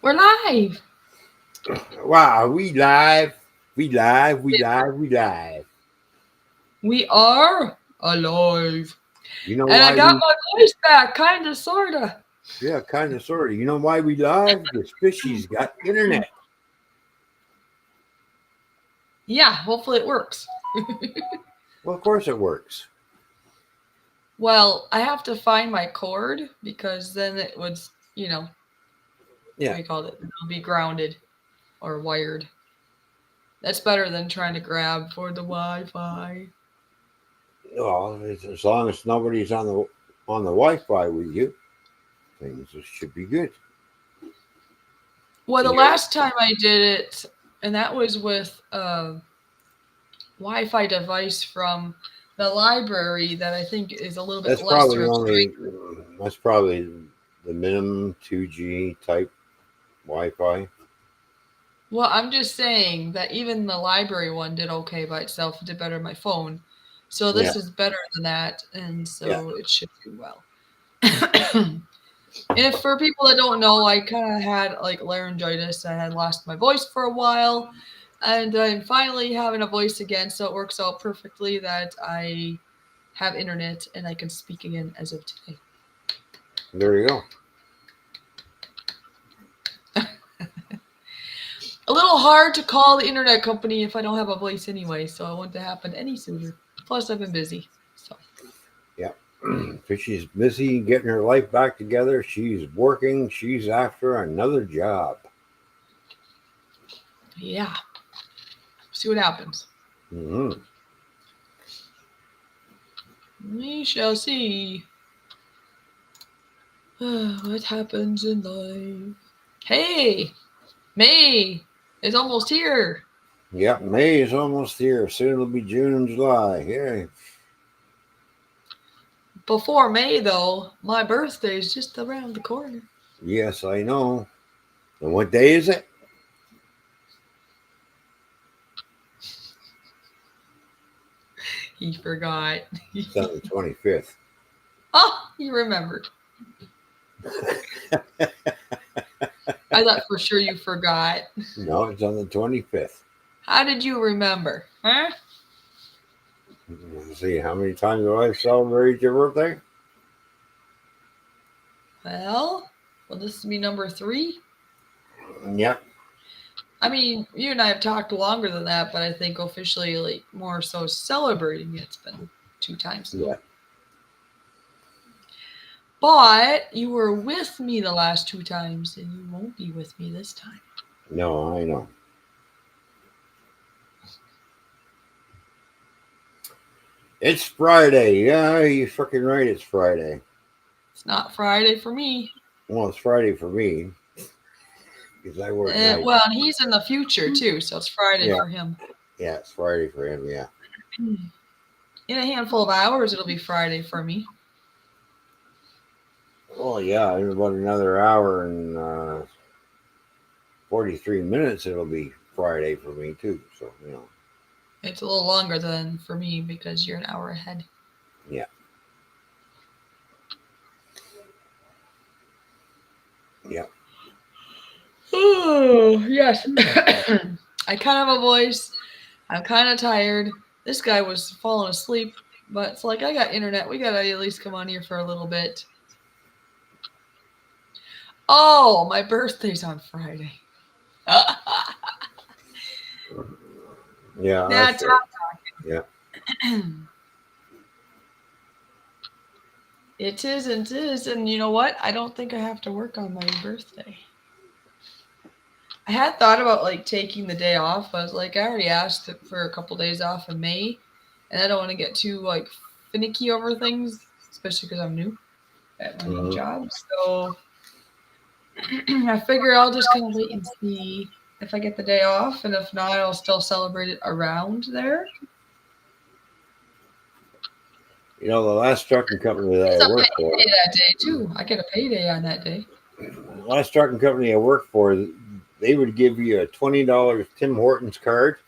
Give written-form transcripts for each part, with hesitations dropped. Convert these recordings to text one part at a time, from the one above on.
We're live. Wow, we live. We live. We live. We live. We are alive. You know And I why got we? my voice back, kinda, sorta. Yeah, kind of, sort of. You know why we live? Because Fishy's got internet. Yeah, hopefully it works. Well, of course it works. Well, I have to find my cord because then it would, you know, what Yeah. do you call it? It'll be grounded or wired. That's better than trying to grab for the Wi-Fi. Well, as long as nobody's on the Wi-Fi with you, things should be good. Well, the Yeah. last time I did it, and that was with a Wi-Fi device from the library that I think is a little bit That's lesser probably of only. strength. That's probably the minimum 2G type Wi-Fi. Well, I'm just saying that even the library one did okay by itself. It did better on my phone. So Yeah. this is better than that, and Yeah. so it should do well. And if for people that don't know, I kind of had like laryngitis. I had lost my voice for a while, and I'm finally having a voice again. So it works out perfectly that I have internet and I can speak again as of today. There you go. A little hard to call the internet company if I don't have a voice anyway, so it wouldn't have happened any sooner. Plus, I've been busy. So, Yeah. Fishy's busy getting her life back together. She's working. She's after another job. yeah, see what happens. Hmm. We shall see what happens in life. Hey, May is almost here. Yep, May is almost here. Soon it'll be June and July. Yeah. Before May, though, my birthday is just around the corner. Yes, I know. And what day is it? He forgot. It's on the 25th. Oh, you remembered. I thought for sure you forgot. No, it's on the 25th. How did you remember? Huh? Let's see, how many times do I celebrate your birthday? Well, will this be number three? Yep. I mean, you and I have talked longer than that, but I think officially, like, more so celebrating it's been two times now. Yeah. But you were with me the last two times, and you won't be with me this time. No, I know. It's Friday. Yeah, you're fucking right. It's Friday. It's not Friday for me. Well, it's Friday for me because I work night. Well, and he's in the future too, so it's Friday Yeah. for him. Yeah, it's Friday for him. Yeah. In a handful of hours, it'll be Friday for me. Well, yeah, in about another hour and 43 minutes, it'll be Friday for me, too. So, It's a little longer than for me because you're an hour ahead. yeah. Yeah. Oh, yes. I kind of have a voice. I'm kind of tired. This guy was falling asleep, but it's like I got internet. We gotta at least come on here for a little bit. Oh, my birthday's on Friday. Yeah, That's that's right. Yeah. it is and it is, and you know what? I don't think I have to work on my birthday. I had thought about like taking the day off. I was like, I already asked for a couple days off in May, and I don't want to get too like finicky over things, especially because I'm new at my new Mhm. job. So I figure I'll just kind of wait and see if I get the day off, and if not, I'll still celebrate it around there. The last trucking company that It's I a worked for, payday that day too. I get a payday on that day. the last trucking company I worked for, they would give you a $20 Tim Hortons card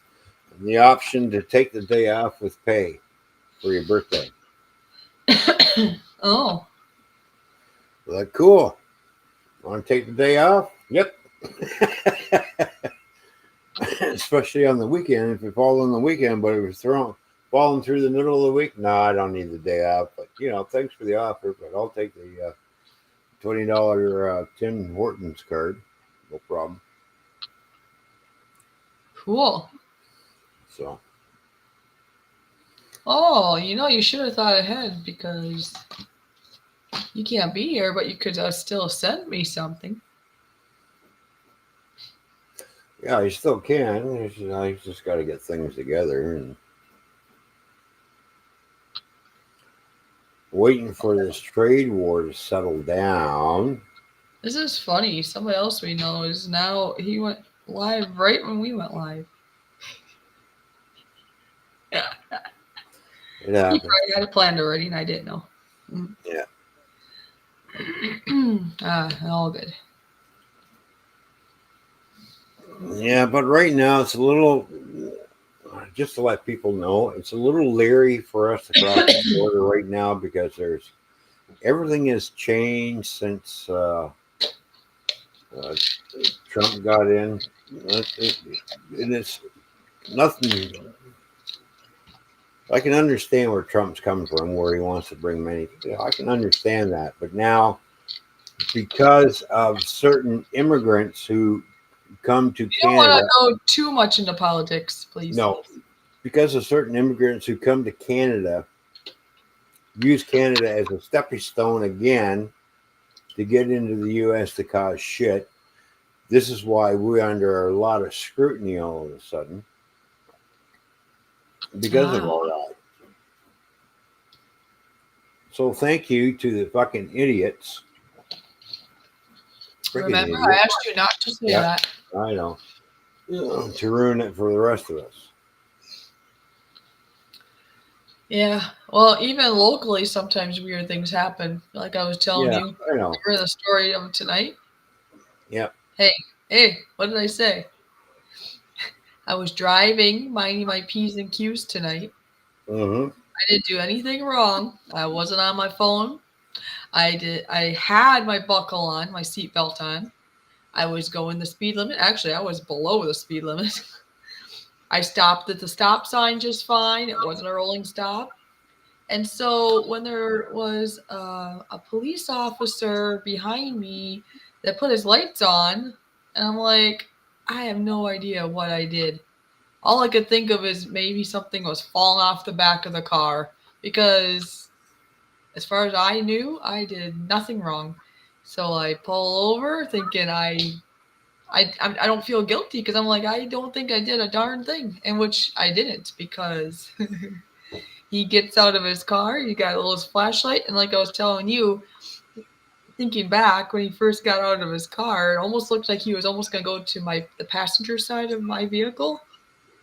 and the option to take the day off with pay for your birthday. Oh, Like, cool. Want to take the day off? Yep. Especially on the weekend. If it falls on the weekend, but it was falling through the middle of the week, no, I don't need the day off. But thanks for the offer, but I'll take the $20 Tim Hortons card. No problem. Cool. So Oh, you should have thought ahead because you can't be here, but you could still send me something. yeah, you still can. I just got to get things together and waiting for this trade war to settle down. This is funny. Somebody else we know is now, he went live right when we went live. Yeah. It He happens. probably had it planned already and I didn't know. Yeah. All good. Yeah, but right now it's a little, just to let people know, it's a little leery for us to cross the border right now because everything has changed since uh, Trump got in. And it's nothing. I can understand where Trump's coming from, where he wants to bring many. I can understand that, but now because of certain immigrants who come to You don't want Canada, to go too much into politics, please. no, because of certain immigrants who come to Canada, use Canada as a stepping stone again to get into the U.S. to cause shit. This is why we're under a lot of scrutiny all of a sudden because of Ah, all that. So thank you to the fucking idiots. Freaking remember, I idiot. asked you not to say Yep, that. I know. To ruin it for the rest of us. Yeah. Well, even locally, sometimes weird things happen. Like I was telling Yeah, you, I know. remember the story of tonight? Yep. Hey, what did I say? I was driving, minding my P's and Q's tonight. Mm-hmm. I didn't do anything wrong. I wasn't on my phone. I had my buckle on, my seatbelt on. I was going the speed limit. Actually, I was below the speed limit. I stopped at the stop sign just fine. It wasn't a rolling stop. And so when there was a police officer behind me that put his lights on, and I'm like, I have no idea what I did. All I could think of is maybe something was falling off the back of the car because, as far as I knew, I did nothing wrong. So I pull over thinking I don't feel guilty because I'm like, I don't think I did a darn thing, in which I didn't because he gets out of his car, he got a little flashlight, and like I was telling you, thinking back when he first got out of his car, it almost looked like he was almost going to go to the passenger side of my vehicle,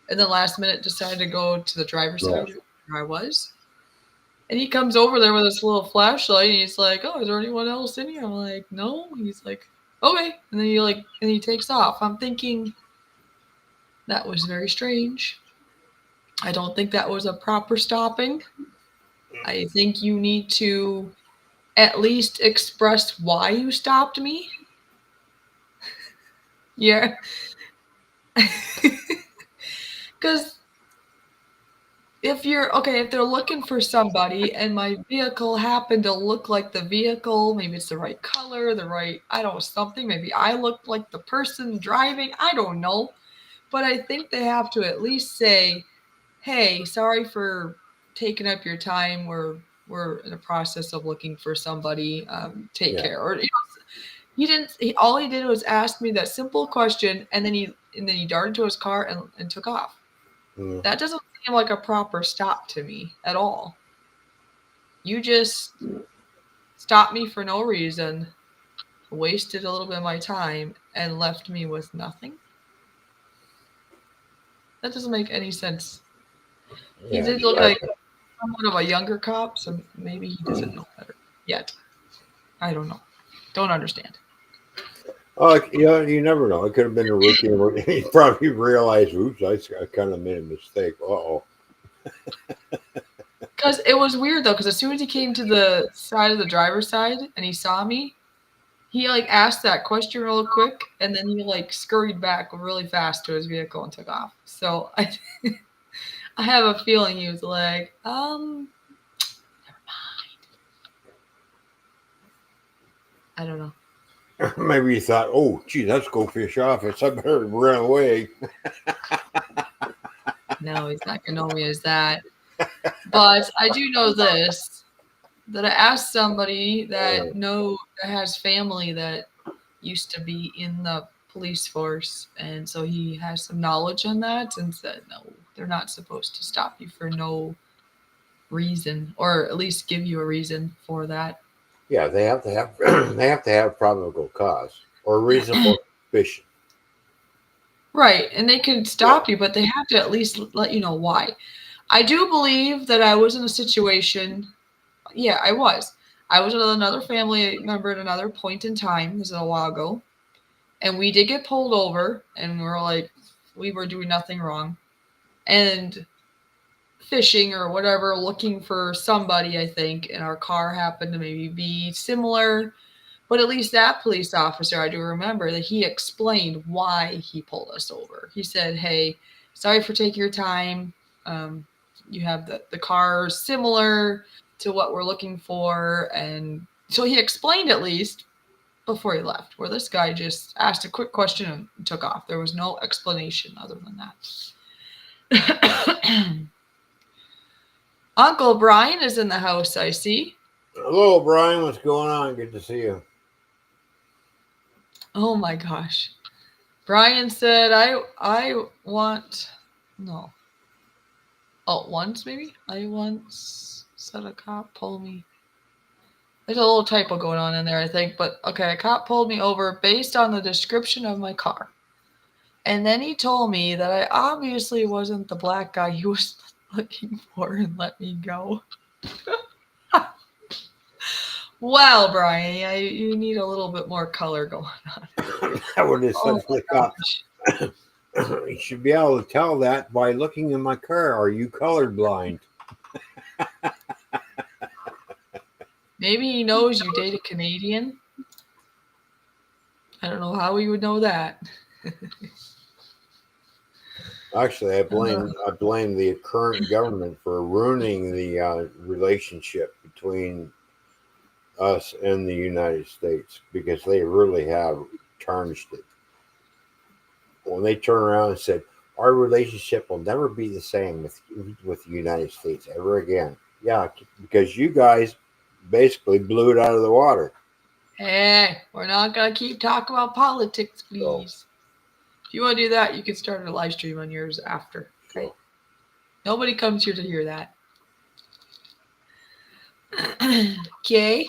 and then last minute decided to go to the driver's Yeah. side where I was. And he comes over there with his little flashlight, and he's like, "Oh, is there anyone else in here?" I'm like, "No." He's like, "Okay," and then he takes off. I'm thinking that was very strange. I don't think that was a proper stopping. I think you need to at least express why you stopped me. Yeah. Because if they're looking for somebody and my vehicle happened to look like the vehicle, maybe it's the right color, I don't know, something, maybe I looked like the person driving, I don't know. But I think they have to at least say, hey, sorry for taking up your time. We're in the process of looking for somebody. Take Yeah. care. Or he didn't. All he did was ask me that simple question, and then he darted to his car and took off. Mm. That doesn't seem like a proper stop to me at all. You just stopped me for no reason, wasted a little bit of my time, and left me with nothing. That doesn't make any sense. He Yeah. did look like Exactly. somewhat of a younger cop, so maybe he doesn't know better yet. I don't know. Don't understand. Oh, yeah. You never know. It could have been a rookie. He probably realized, oops, I kind of made a mistake. Oh. Because it was weird though, because as soon as he came to the side of the driver's side and he saw me, He like asked that question real quick, and then he like scurried back really fast to his vehicle and took off. So I have a feeling he was like, I don't know. Maybe he thought, oh, gee, let's go fish off. It's I better run away. No, he's not gonna know me as that. But I do know this that I asked somebody Uh, that has family that used to be in the police force, and so he has some knowledge on that, and said no, they're not supposed to stop you for no reason, or at least give you a reason for that. yeah, they have to have they have to have probable cause or reasonable suspicion. Right, and they can stop you, but they have to at least let you know why. I do believe that I was in a situation. Yeah, I was. I was with another family member at another point in time. This is a while ago, and we did get pulled over, and we were like, we were doing nothing wrong, and fishing or whatever, looking for somebody. I think, and our car happened to maybe be similar. But at least that police officer, I do remember that he explained why he pulled us over. He said, "Hey, sorry for taking your time. Um, you have the car similar to what we're looking for," and so he explained at least before he left. Where this guy just asked a quick question and took off. There was no explanation other than that. Uncle Brian is in the house. I see. Hello, Brian. What's going on? Good to see you. Oh my gosh. Brian said, I want no. Oh, once maybe? I once said a cop pulled me. There's a little typo going on in there, I think, but okay, a cop pulled me over based on the description of my car. And then he told me that I obviously wasn't the black guy he was looking for and let me go. Well, Brian, you need a little bit more color going on. I would have Oh said to the my cop, gosh. you should be able to tell that by looking in my car. Are you colorblind? Maybe he knows you date a Canadian. I don't know how he would know that. Actually, Uh, I blame the current government for ruining the relationship between us and the United States because they really have tarnished it. When they turn around and said our relationship will never be the same with the United States ever again. Yeah, because you guys basically blew it out of the water. Hey, we're not gonna keep talking about politics, So, please. If you want to do that, you can start a live stream on yours after. Okay. so Nobody comes here to hear that. Okay.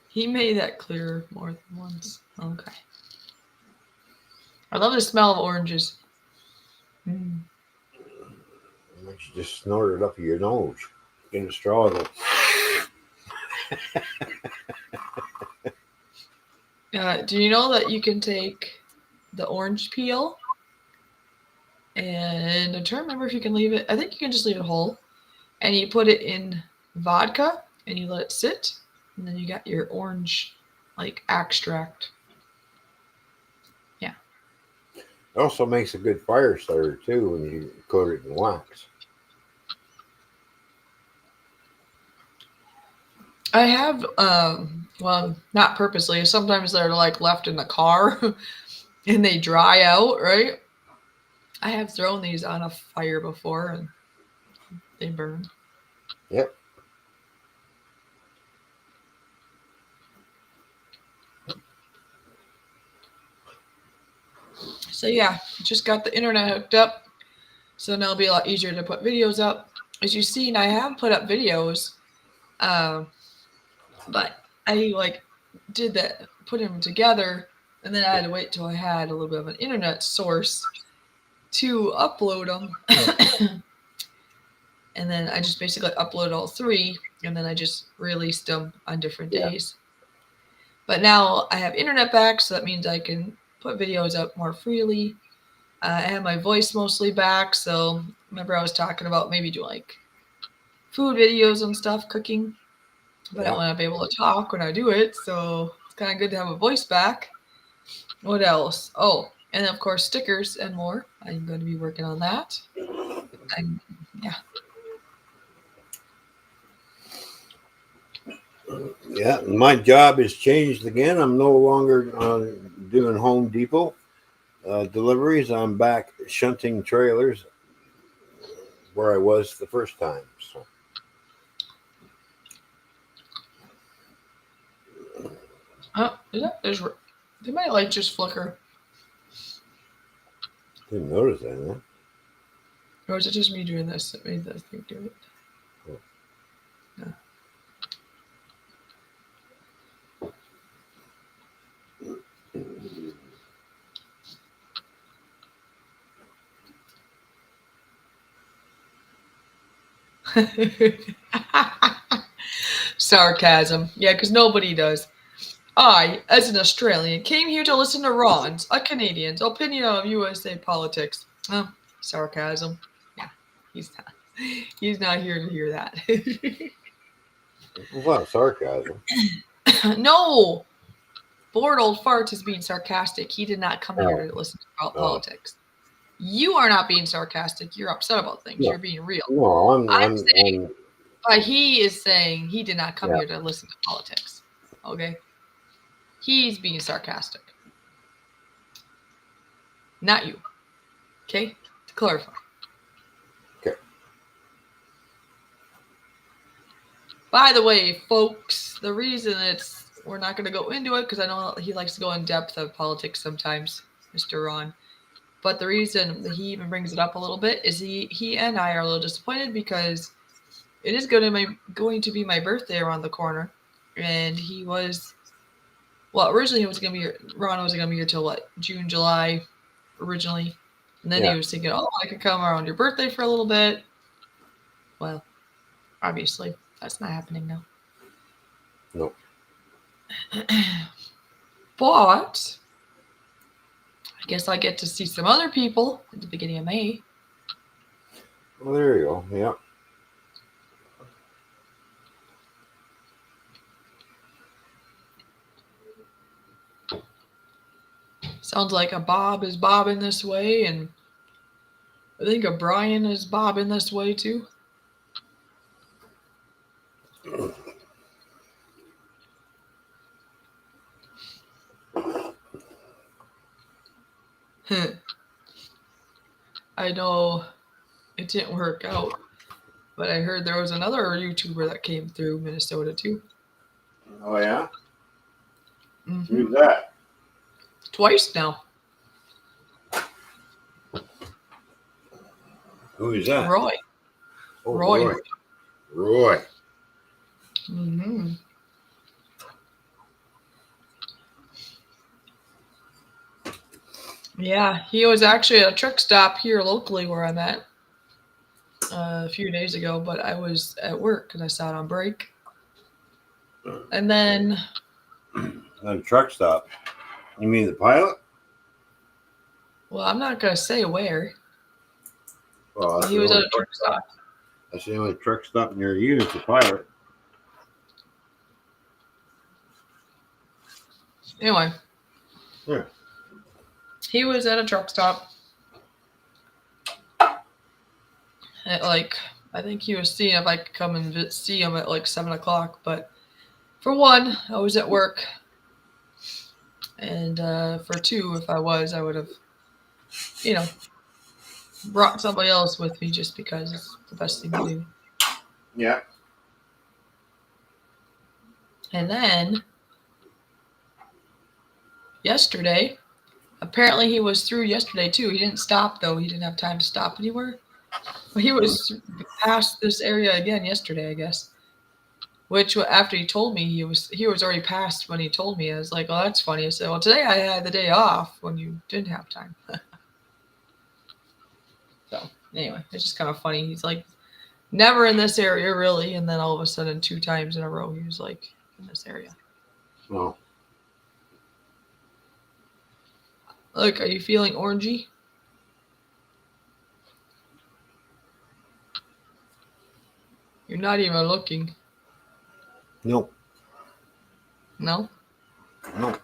He made that clear more than once. Okay. I love the smell of oranges. Mm. you just snorted up your nose in a straw. Do you know that you can take the orange peel and I'm trying to remember if you can leave it. I think you can just leave it whole, and you put it in vodka and you let it sit, and then you got your orange like extract. Yeah. It also makes a good fire starter too when you coat it in wax. I have well, not purposely. Sometimes they're like left in the car and they dry out, right? I have thrown these on a fire before and they burn. Yep. So yeah, just got the internet hooked up. So now it'll be a lot easier to put videos up. As you've seen, I have put up videos, uh, but I like did that, put them together, and then I had to wait till I had a little bit of an internet source to upload them. And then I just basically upload all three, and then I just released them on different Yeah. days. But now I have internet back, so that means I can put videos up more freely. I have my voice mostly back, so remember I was talking about maybe doing like food videos and stuff, cooking. But I Yeah. want to be able to talk when I do it, so it's kind of good to have a voice back. What else? Oh, and of course stickers and more. I'm going to be working on that. I'm, yeah. Yeah. My job has changed again. I'm no longer doing Home Depot deliveries. I'm back shunting trailers where I was the first time. So. Is that, did my light just flicker? Didn't notice that, huh? Or is it just me doing this that made that thing do it? No. Sarcasm. Yeah, because nobody does. I, as an Australian, came here to listen to Ron's, a Canadian's, opinion of USA politics. Oh, sarcasm. Yeah, he's not. He's not here to hear that. It's not sarcasm. No, bored old fart is being sarcastic. He did not come here Oh, to listen to oh. politics. You are not being sarcastic. You're upset about things. No, You're being real. no, I'm saying, but he is saying he did not come yeah. here to listen to politics. Okay? He's being sarcastic. Not you. Okay? To clarify. Okay. By the way, folks, the reason we're not going to go into it because I know he likes to go in depth of politics sometimes, Mr. Ron. But the reason that he even brings it up a little bit is he and I are a little disappointed because it is going to be my birthday around the corner, and he was originally Ron was going to be here till what, June, July originally, and then Yeah. he was thinking, oh, I could come around your birthday for a little bit. Well, obviously that's not happening now. No. But I guess I get to see some other people at the beginning of May. Well, there you go. Yeah. Sounds like a Bob is bobbing this way, and I think a Brian is bobbing this way too. I know it didn't work out, but I heard there was another YouTuber that came through Minnesota too. Oh yeah. Mm-hmm. Who's that? Twice now. Who is that? Roy. Oh, Roy. Roy. Mm-hmm. Yeah, he was actually at a truck stop here locally where I'm at a few days ago, but I was at work because I saw it on break. And then, At a truck stop. You mean the pilot? well, I'm not going to say where. Well, He was at a truck stop. That's the only truck stop near you is the pilot. Anyway. Yeah. He was at a truck stop. At I think he was seeing if I could come and see him at 7 o'clock. But for one, I was at work. And for two, if I would have, brought somebody else with me just because it's the best thing to do. Yeah. And then yesterday, apparently he was through yesterday too. He didn't stop though. He didn't have time to stop anywhere. But he was past this area again yesterday, I guess. Which after he told me he was already past when he told me. I was like, "Oh, that's funny." I said, "Well, today I had the day off when you didn't have time." So anyway, it's just kind of funny. He's like, never in this area really, and then all of a sudden 2 times in a row he was like in this area. No. Look, are you feeling orangey? You're not even looking. Nope. No? Nope.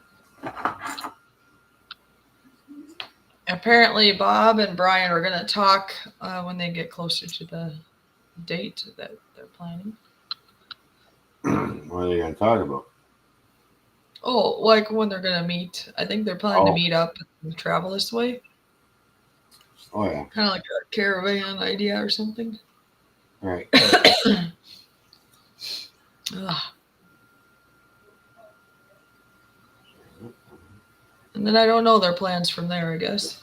Apparently, Bob and Brian are going to talk when they get closer to the date that they're planning. What are they going to talk about? Oh, like when they're going to meet. I think they're planning to meet up and travel this way. Oh, yeah. Kind of like a caravan idea or something. Right. And then I don't know their plans from there, I guess.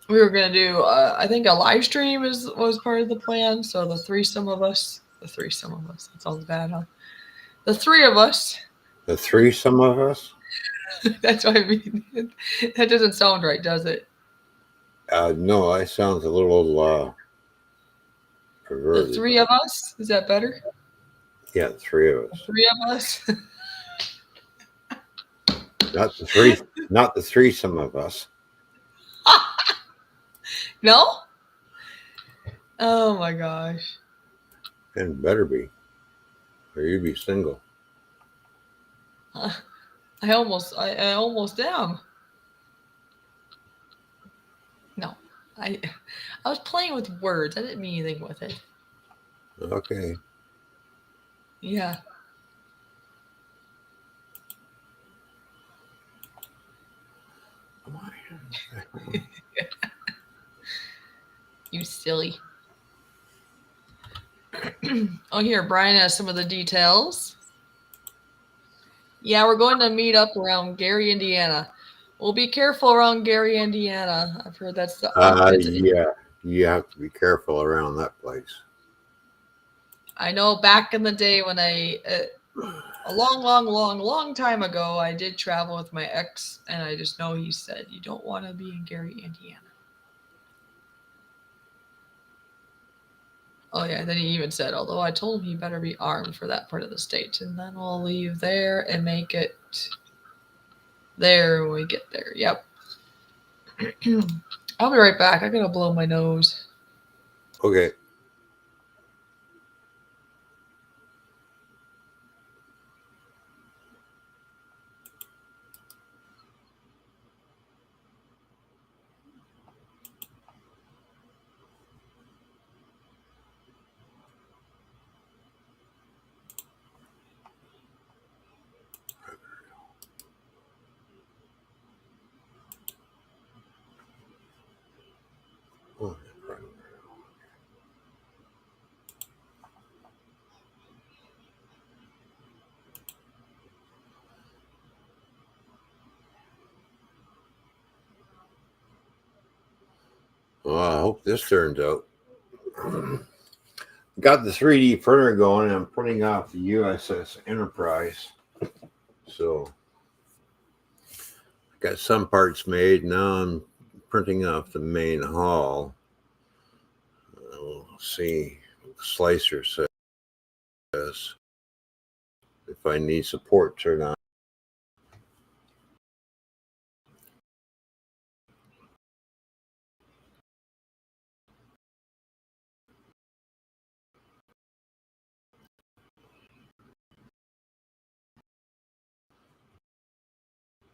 We were going to do, I think a live stream was part of the plan. So the threesome of us, that sounds bad, huh? The three of us. The threesome of us? That's what I mean. That doesn't sound right, does it? No, that sounds a little perverted. The three of us? Is that better? Yeah, the three of us. The three of us? Not the threesome of us. No? Oh my gosh. And better be. Or you be single. I almost am. No. I was playing with words. I didn't mean anything with it. Okay. Yeah. You silly. Oh, here, Brian has some of the details. Yeah, we're going to meet up around Gary, Indiana. We'll be careful around Gary, Indiana. I've heard that's the armpit. Yeah. You have to be careful around that place. I know back in the day when a long time ago, I did travel with my ex, and I just know he said, you don't want to be in Gary, Indiana. Oh, yeah, then he even said, although I told him he better be armed for that part of the state, and then we'll leave there and make it there when we get there. Yep. I'll be right back. I gotta blow my nose. Okay. Well, I hope this turns out. Got the 3D printer going, and I'm printing off the USS Enterprise. So, got some parts made. Now I'm printing off the main hull. We'll see what the slicer says if I need supports or not.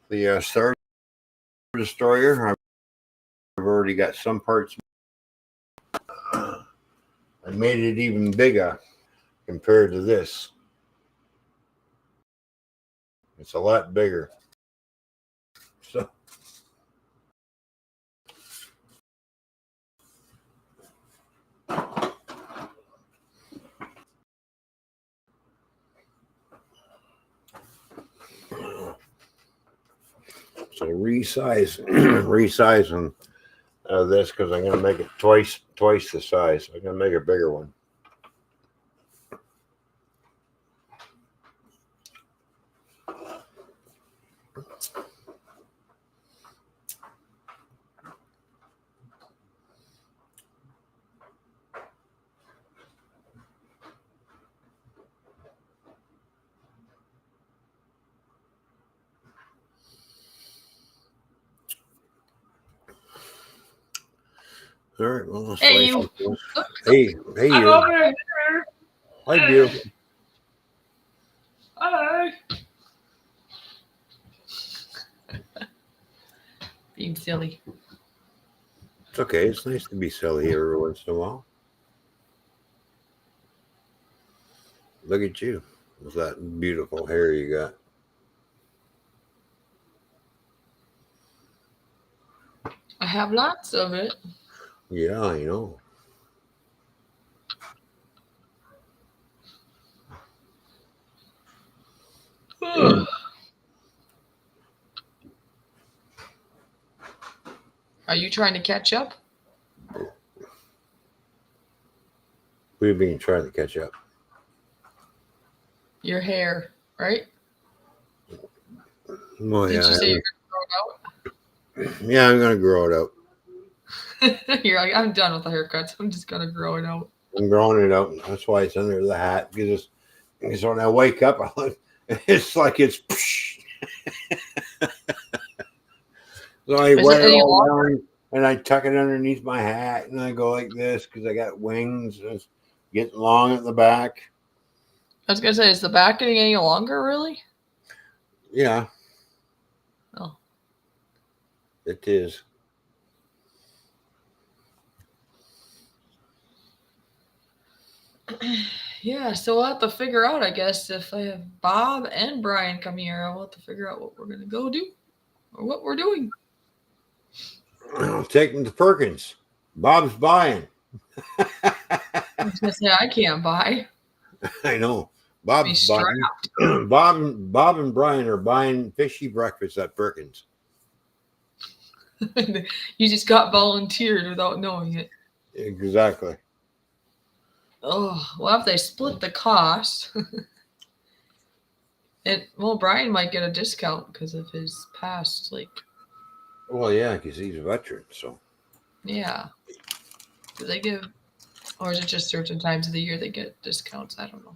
The Star Destroyer, I've already got some parts. I made it even bigger compared to this. It's a lot bigger. So, resizing this because I'm going to make it twice the size. I'm going to make a bigger one. All right. Well, let's Hey, slice you. it. Look, Hey, I'm you. over here. Hi, beautiful. Hi. Being silly. It's okay. It's nice to be silly every once in a while. Look at you with that beautiful hair you got. I have lots of it. Yeah, I know. Are you trying to catch up? We've been trying to catch up. Your hair, right? Oh Didn't you yeah, say you're gonna yeah. I'm gonna grow it out. grow it out? You're like, I'm done with the haircuts. I'm just gonna grow it out. I'm growing it out. That's why it's under the hat because when I wake up, it's like it's. So I Is it wet it any all longer? down and I tuck it underneath my hat and I go like this because I got wings. It's getting long at the back. I was gonna say, is the back getting any longer, really? Yeah, Oh. it is. Yeah, so we'll have to figure out, I guess, if I have Bob and Brian come here, I'll have to figure out what we're gonna go do or what we're doing. I'll take them to Perkins. Bob's buying. I was gonna say I can't buy. I know. Be Bob's buying. strapped. Bob and Brian are buying fishy breakfast at Perkins. You just got volunteered without knowing it. Exactly. Oh, well, if they split the cost, Brian might get a discount because of his past, like, Well, yeah, because he's a veteran. So yeah. Do they give, or is it just certain times of the year they get discounts? I don't know.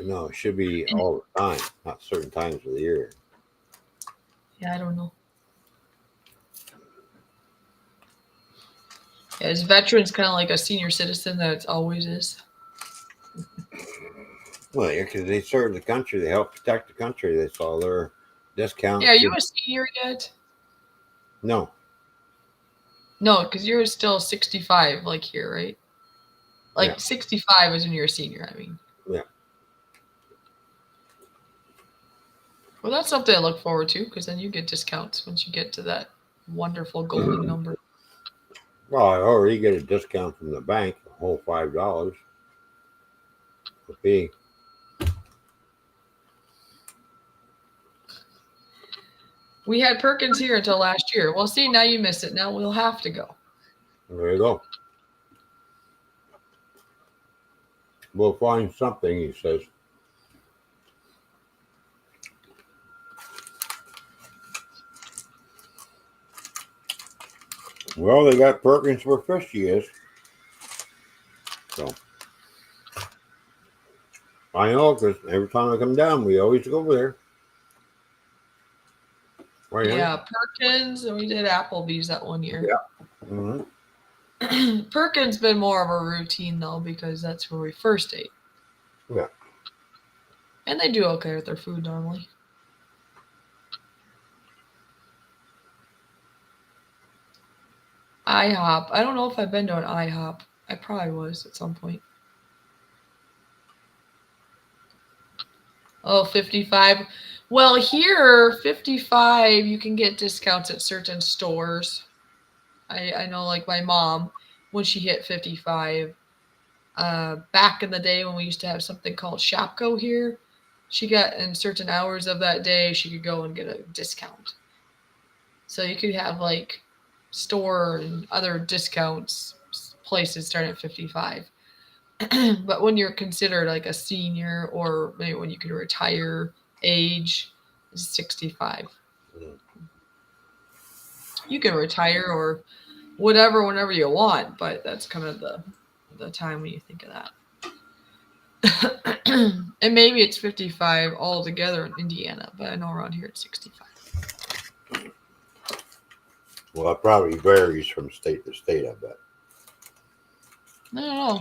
no, it should be And, all the time, not certain times of the year. yeah, I don't know. Yeah, is veterans kind of like a senior citizen that it always is? Well, yeah, because they serve the country, they help protect the country. That's all their Yeah, are discounts. you a senior yet? No, No, because you're still 65, like here, right? yeah, Like 65 is when you're a senior, I mean. yeah. Well, that's something to look forward to because then you get discounts once you get to that wonderful golden number. Well, I already get a discount from the bank, a whole $5 a fee. We had Perkins here until last year. Well, see, now you miss it. Now we'll have to go. There you go. We'll find something, he says. Well, they got Perkins where Fishy is. So I know because every time I come down, we always go over there. Right, honey? Yeah, Perkins, and we did Applebee's that one year. Yeah. Mm-hmm. Perkins been more of a routine though because that's where we first ate. Yeah. And they do okay with their food normally. IHOP. I don't know if I've been to an IHOP. I probably was at some point. Oh, 55. Well, here, 55, you can get discounts at certain stores. I know, like my mom, when she hit 55, back in the day when we used to have something called Shopko here, she got in certain hours of that day, she could go and get a discount. So you could have like store and other discounts places starting at 55. But when you're considered like a senior or maybe when you can retire age is 65. You can retire or whatever whenever you want, but that's kind of the time when you think of that. And maybe it's 55 altogether in Indiana, but I know around here it's 65. Well, it probably varies from state to state, I bet. I don't know.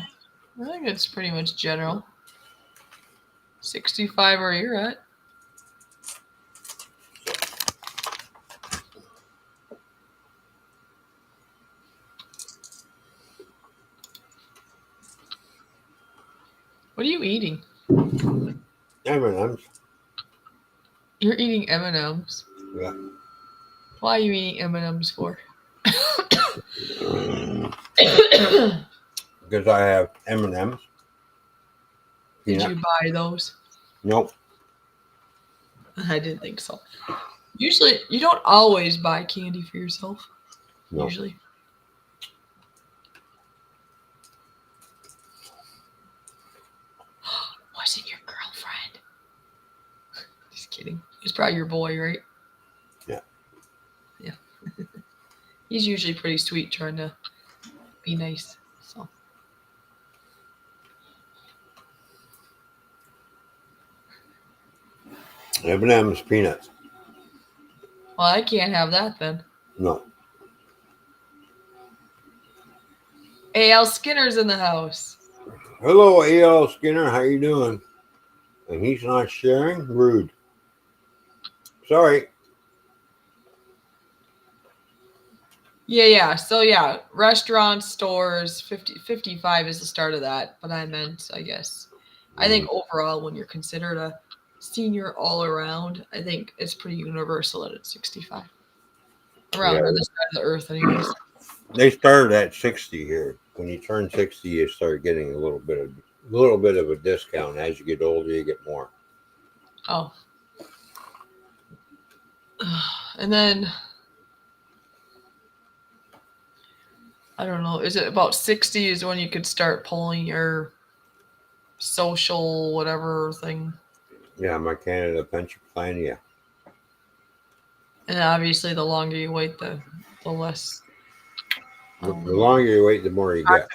I think it's pretty much general. 65 where you're at. What are you eating? M&M's. You're eating M&Ms. Yeah. Why are you eating M&Ms for? Because I have M&M's. Did you buy those? Nope. I didn't think so. Usually, you don't always buy candy for yourself. No. Usually. Was it your girlfriend? Just kidding. He's probably your boy, right? Yeah. Yeah. He's usually pretty sweet, trying to be nice. So. M&M's peanuts. Well, I can't have that then. No. A.L. Skinner's in the house. Hello, A.L. Skinner. How you doing? And he's not sharing? Rude. Sorry. Yeah. So, yeah, restaurants, stores, 55 is the start of that. But I meant, I guess. I think overall, when you're considered a senior all around, I think it's pretty universal that it's 65. Around on this side of the earth, anyways. They started at 60 here. When you turn 60, you start getting a little bit of a discount. As you get older, you get more. Oh. And then I don't know, is it about 60 is when you could start pulling your social whatever thing? Yeah, my Canada pension plan, yeah. And obviously the longer you wait, the less The longer you wait, the more you get.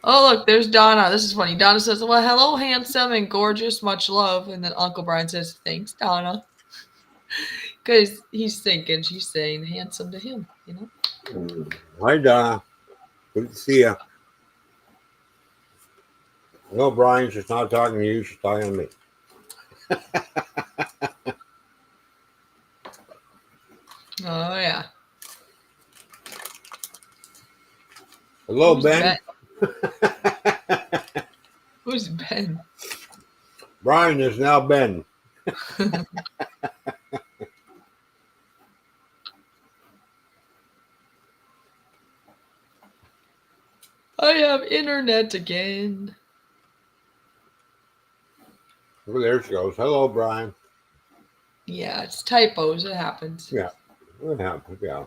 Oh, look, there's Donna. This is funny. Donna says, well, hello, handsome and gorgeous. Much love. And then Uncle Brian says, thanks, Donna. Because he's thinking she's saying handsome to him, you know? Hi, Donna. Good to see you. No, Brian, she's not talking to you. She's talking to me. Oh, yeah. Hello, Who's Ben. Who's Ben? Brian is now Ben. I have internet again. Oh, there she goes. Hello, Brian. Yeah, it's typos. It happens. Yeah, it happens. Yeah.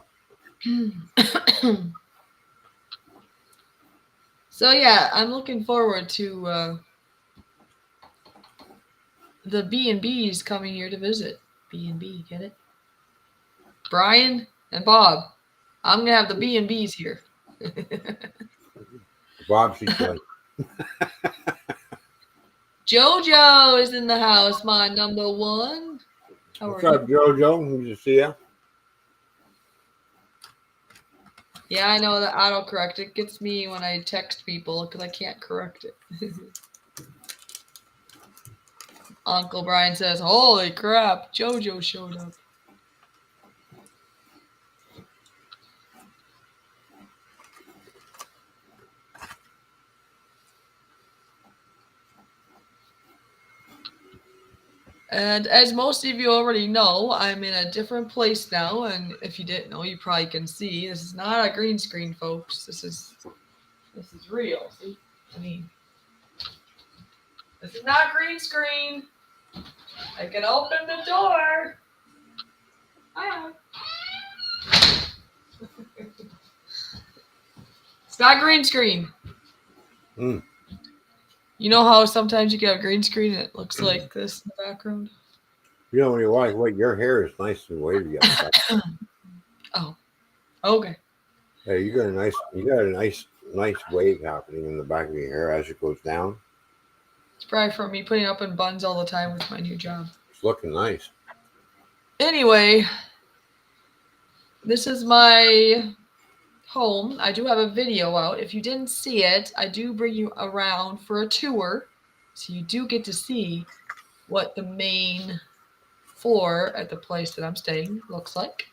So yeah, I'm looking forward to the B&B's coming here to visit. B&B, get it? Brian and Bob, I'm gonna have the B&B's here. Bob, she's done. Jojo is in the house, my number one. What's up, Jojo? Good to see you. Yeah, I know that autocorrect. It gets me when I text people because I can't correct it. Uncle Brian says, holy crap, Jojo showed up. And as most of you already know, I'm in a different place now. And if you didn't know, you probably can see this is not a green screen, folks. This is real. See? I mean, this is not green screen. I can open the door. Hi. It's not green screen. You know how sometimes you get a green screen and it looks like this in the background? You know, when you watch, wait, your hair is nice and wavy. Oh, okay. Hey, you got a nice wave happening in the back of your hair as it goes down. It's probably from me putting up in buns all the time with my new job. It's looking nice. Anyway, this is my home, I do have a video out. If you didn't see it, I do bring you around for a tour. So you do get to see what the main floor at the place that I'm staying looks like.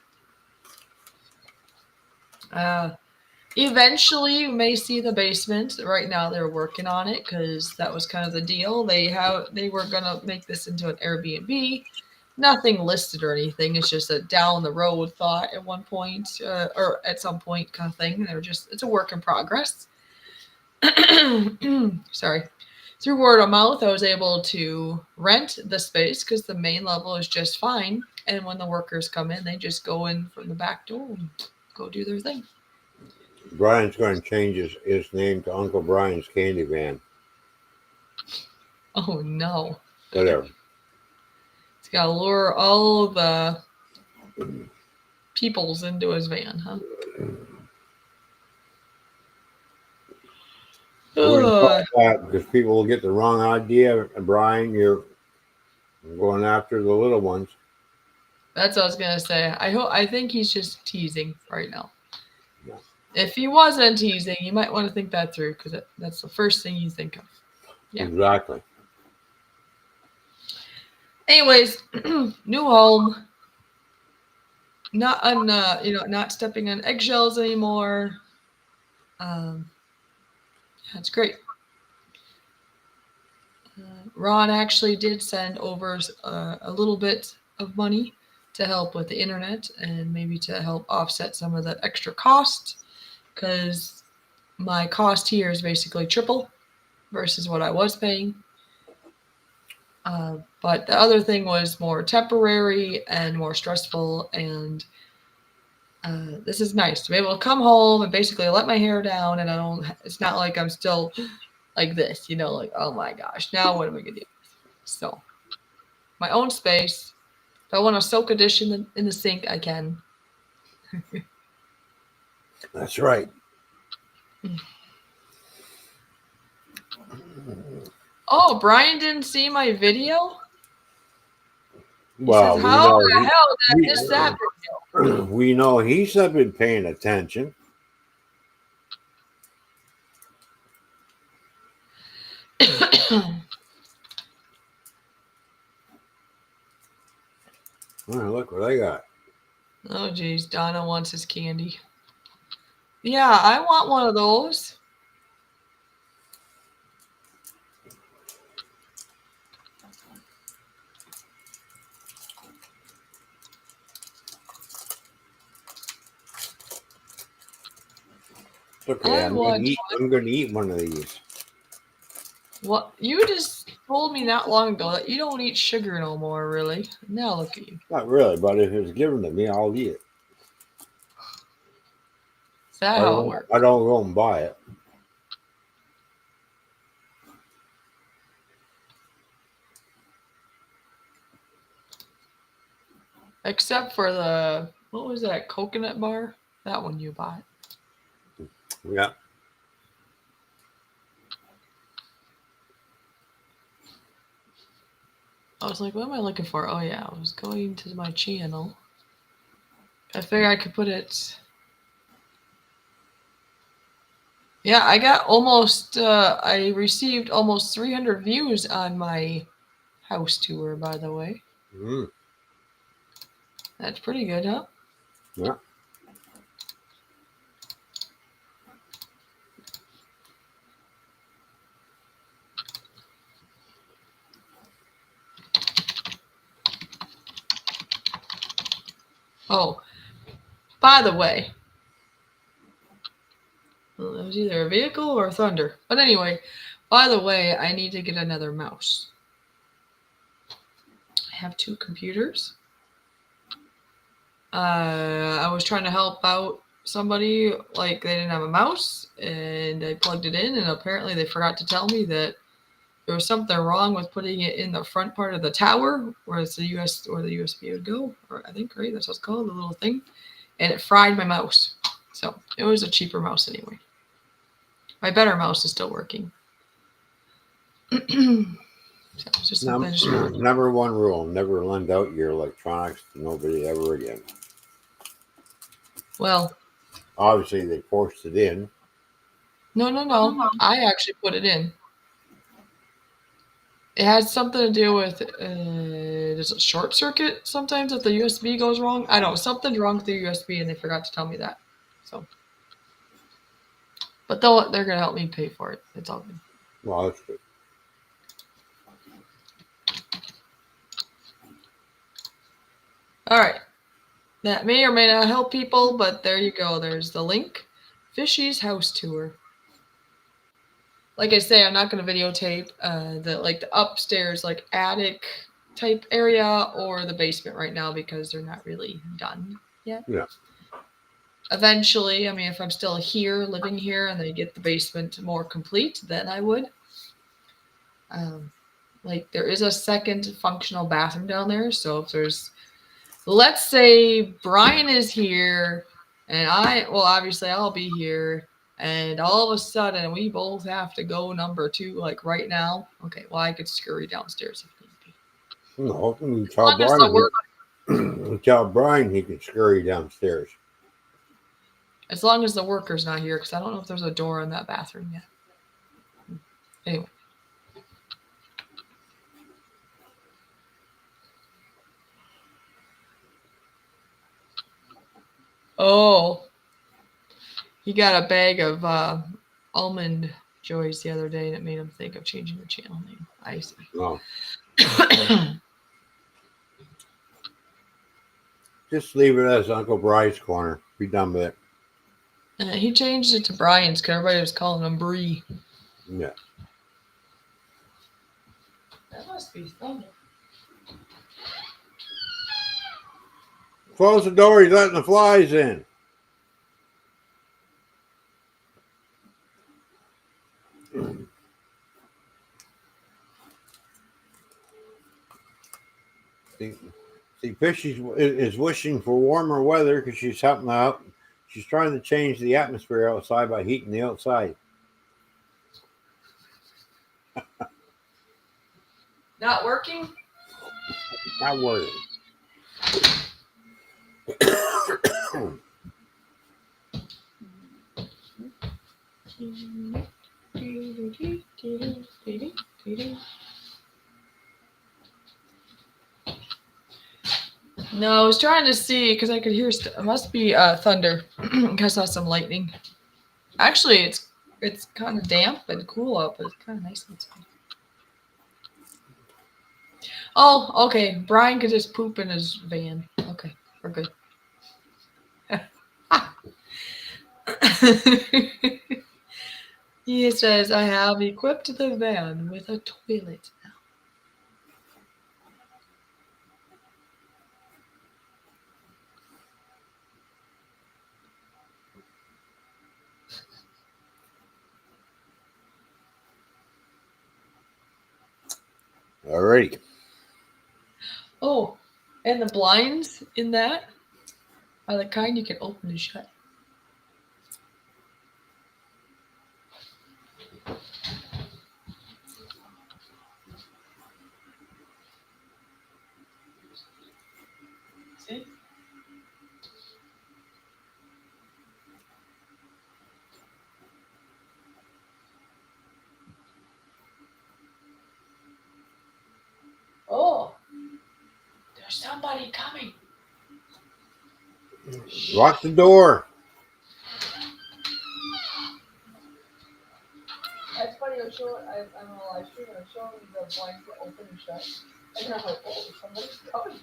Eventually, you may see the basement. Right now, they're working on it because that was kind of the deal. They were gonna make this into an Airbnb. Nothing listed or anything. It's just a down the road thought at one point, or at some point kind of thing. It's a work in progress. Sorry. Through word of mouth, I was able to rent the space because the main level is just fine. And when the workers come in, they just go in from the back door and go do their thing. Brian's going to change his name to Uncle Brian's Candy Van. Oh no. Whatever. He's got to lure all the peoples into his van, huh? Because people will get the wrong idea. Brian, you're going after the little ones. That's what I was gonna say. I think he's just teasing right now. Yeah. If he wasn't teasing, you might want to think that through because that's the first thing you think of. Yeah. Exactly. Anyways, new home. Not on not stepping on eggshells anymore. That's great. Ron actually did send over a little bit of money to help with the internet and maybe to help offset some of the extra costs because my cost here is basically triple versus what I was paying. But the other thing was more temporary and more stressful, and this is nice to be able to come home and basically let my hair down, and it's not like I'm still like this, like, oh my gosh, now what am I gonna do? So my own space. If I want to soak a dish in the sink, I can. That's right. Oh, Brian didn't see my video? Well, says, how the hell did I miss that video? We know he's been paying attention. Oh, look what I got. Oh, geez. Donna wants his candy. Yeah, I want one of those. Okay, I'm going to eat one of these. What? You just told me not long ago that you don't eat sugar no more, really. Now look at you. Not really, but if it's given to me, I'll eat it. Is that how it works? I don't go and buy it. Except for what was that, coconut bar? That one you bought. Yeah. I was like, what am I looking for? Oh, yeah, I was going to my channel. I figured I could put it... Yeah, I got I received almost 300 views on my house tour, by the way. Mm. That's pretty good, huh? Yeah. Oh, by the way, well, it was either a vehicle or thunder. But anyway, by the way, I need to get another mouse. I have 2 computers. I was trying to help out somebody, like they didn't have a mouse, and I plugged it in, and apparently they forgot to tell me that there was something wrong with putting it in the front part of the tower, where it's the USB would go, or I think, right, that's what it's called, the little thing, and it fried my mouse. So it was a cheaper mouse anyway. My better mouse is still working. So it's just number 1 rule: never lend out your electronics to nobody ever again. Well, Obviously, they forced it in. No. I actually put it in. It has something to do with there's a short circuit sometimes if the USB goes wrong. I don't know, something's wrong with the USB and they forgot to tell me that. So, but they're gonna help me pay for it. It's all good. Well, that's good. All right, that may or may not help people, but there you go. There's the link. Fishy's house tour. Like I say, I'm not gonna videotape the upstairs like attic type area or the basement right now because they're not really done yet. Yeah. Eventually, I mean, if I'm still here, living here, and they get the basement more complete, then I would. Like, there is a second functional bathroom down there, so if there's, let's say Brian is here, and well, obviously I'll be here, and all of a sudden we both have to go number 2, like right now. Okay, well, I could scurry downstairs if need be. No, you As tell long as the Brian. work, You tell Brian he can scurry downstairs. as long as the worker's not here, because I don't know if there's a door in that bathroom yet. Anyway. Oh, he got a bag of almond joys the other day, and it made him think of changing the channel name. I see. No. Just leave it as Uncle Bry's corner. Be done with it. He changed it to Brian's because everybody was calling him Bree. Yeah. That must be thunder. Close the door. He's letting the flies in. See, Fishy is wishing for warmer weather because she's helping out. She's trying to change the atmosphere outside by heating the outside. Not working? Not worried. No, I was trying to see because I could hear. It must be thunder. I saw some lightning. Actually, it's kind of damp and cool out, but it's kind of nice outside. Oh, okay. Brian could just poop in his van. Okay, we're good. He says, I have equipped the van with a toilet now. Alrighty. Oh, and the blinds in that are the kind you can open and shut. See? Oh, there's somebody coming. Lock the door. That's funny. I'm on a live stream and I'm showing the blinds to open and shut. And I'm like, oh, somebody's coming.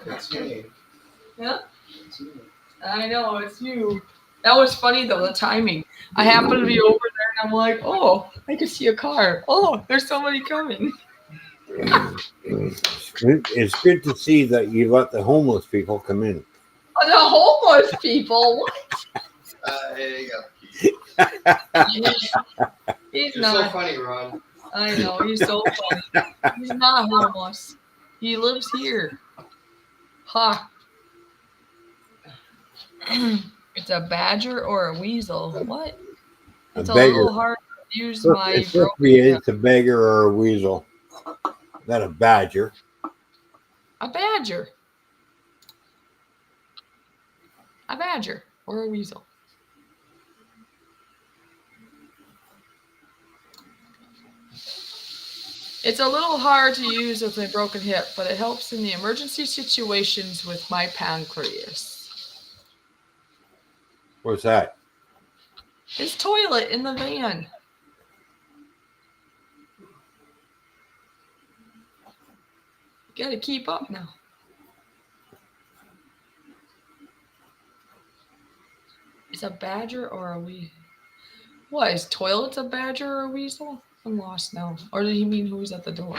It's me. Yeah? It's me. I know, it's you. That was funny though, the timing. I happened to be over there and I'm like, oh, I can see a car. Oh, there's somebody coming. It's good to see that you let the homeless people come in. Oh, the homeless people. What? There you go. He's You're not. so funny, Ron. I know, he's so funny. He's not homeless. He lives here. Ha. It's a badger or a weasel. What? It's a beggar. little hard. use my It's supposed to broken be hip. it's a beggar or a weasel, not a badger. A badger. A badger or a weasel. It's a little hard to use with my broken hip, but it helps in the emergency situations with my pancreas. What's that? His toilet in the van. You gotta keep up now. Is a badger or a weasel? What, is toilets a badger or a weasel? I'm lost now. Or did he mean who's at the door?